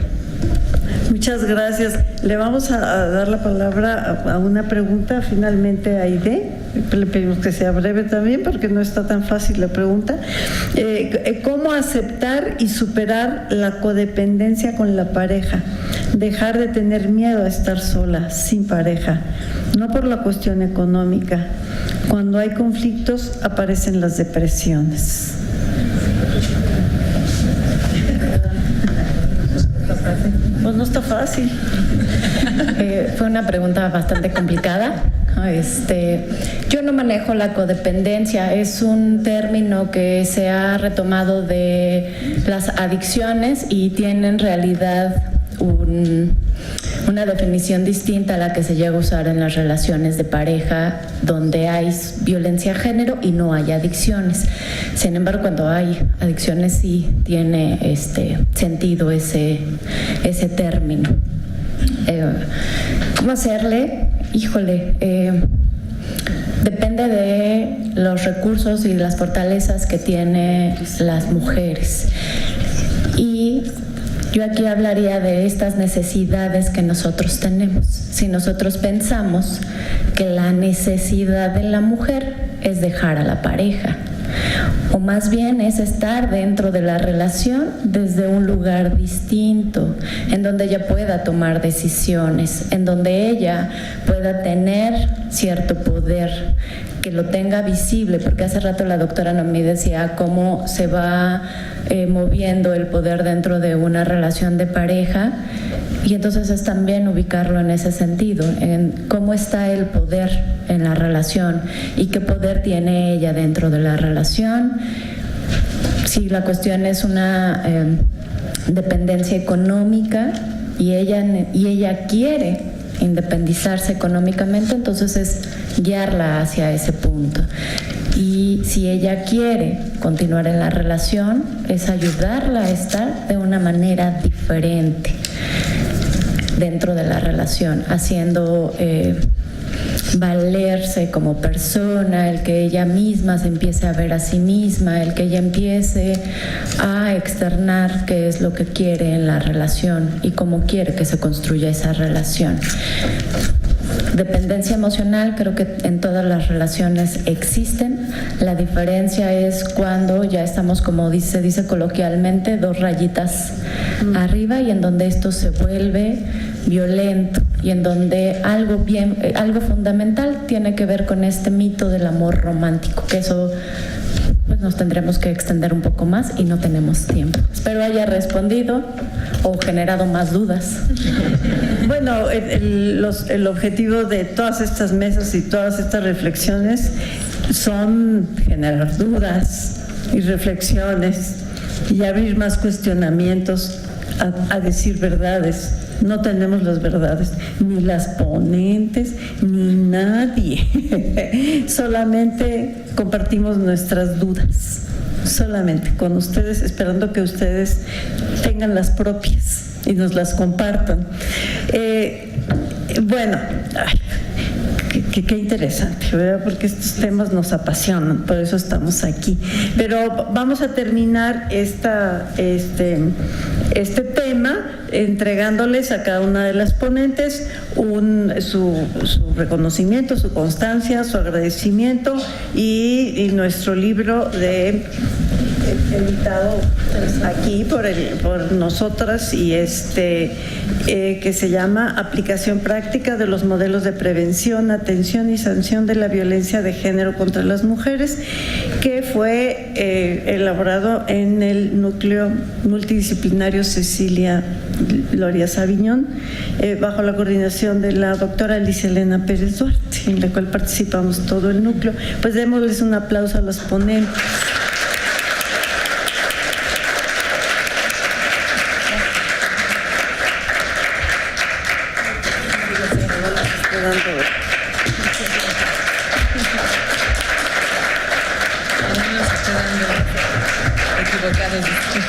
[SPEAKER 1] Muchas gracias. Le vamos a dar la palabra a una pregunta finalmente a Aide. Le pedimos que sea breve también porque no está tan fácil la pregunta. ¿Cómo aceptar y superar la codependencia con la pareja? Dejar de tener miedo a estar sola, sin pareja, no por la cuestión económica. Cuando hay conflictos aparecen las depresiones. Pues no está fácil.
[SPEAKER 3] Fue una pregunta bastante complicada. Yo no manejo la codependencia, es un término que se ha retomado de las adicciones y tiene en realidad una definición distinta a la que se llega a usar en las relaciones de pareja donde hay violencia de género y no hay adicciones. Sin embargo, cuando hay adicciones sí tiene sentido ese término. ¿Cómo hacerle? Híjole, depende de los recursos y las fortalezas que tienen las mujeres. Y yo aquí hablaría de estas necesidades que nosotros tenemos. Si nosotros pensamos que la necesidad de la mujer es dejar a la pareja, o más bien es estar dentro de la relación desde un lugar distinto, en donde ella pueda tomar decisiones, en donde ella pueda tener cierto poder, que lo tenga visible, porque hace rato la doctora Noemí decía cómo se va moviendo el poder dentro de una relación de pareja, y entonces es también ubicarlo en ese sentido, en cómo está el poder en la relación y qué poder tiene ella dentro de la relación. Si la cuestión es una dependencia económica y ella quiere independizarse económicamente, entonces es guiarla hacia ese punto. Y si ella quiere continuar en la relación, es ayudarla a estar de una manera diferente dentro de la relación, haciendo valerse como persona, el que ella misma se empiece a ver a sí misma, el que ella empiece a externar qué es lo que quiere en la relación y cómo quiere que se construya esa relación. Dependencia emocional creo que en todas las relaciones existen. La diferencia es cuando ya estamos, como se dice coloquialmente, 2 rayitas arriba, y en donde esto se vuelve violento y en donde algo fundamental tiene que ver con este mito del amor romántico, que eso pues nos tendremos que extender un poco más y no tenemos tiempo. Espero haya respondido o generado más dudas.
[SPEAKER 1] Bueno, el objetivo de todas estas mesas y todas estas reflexiones son generar dudas y reflexiones y abrir más cuestionamientos a decir verdades. No tenemos las verdades, ni las ponentes, ni nadie. Solamente compartimos nuestras dudas, solamente con ustedes, esperando que ustedes tengan las propias y nos las compartan. Bueno, que qué interesante, ¿verdad? Porque estos temas nos apasionan, por eso estamos aquí. Pero vamos a terminar este tema entregándoles a cada una de las ponentes su reconocimiento, su constancia, su agradecimiento y nuestro libro editado aquí por nosotras y que se llama Aplicación práctica de los modelos de prevención, atención y sanción de la violencia de género contra las mujeres, que fue elaborado en el núcleo multidisciplinario Cecilia Loria Sabiñón, bajo la coordinación de la doctora Alicia Elena Pérez Duarte, en la cual participamos todo el núcleo. Pues démosles un aplauso a los ponentes.
[SPEAKER 2] Equivocados.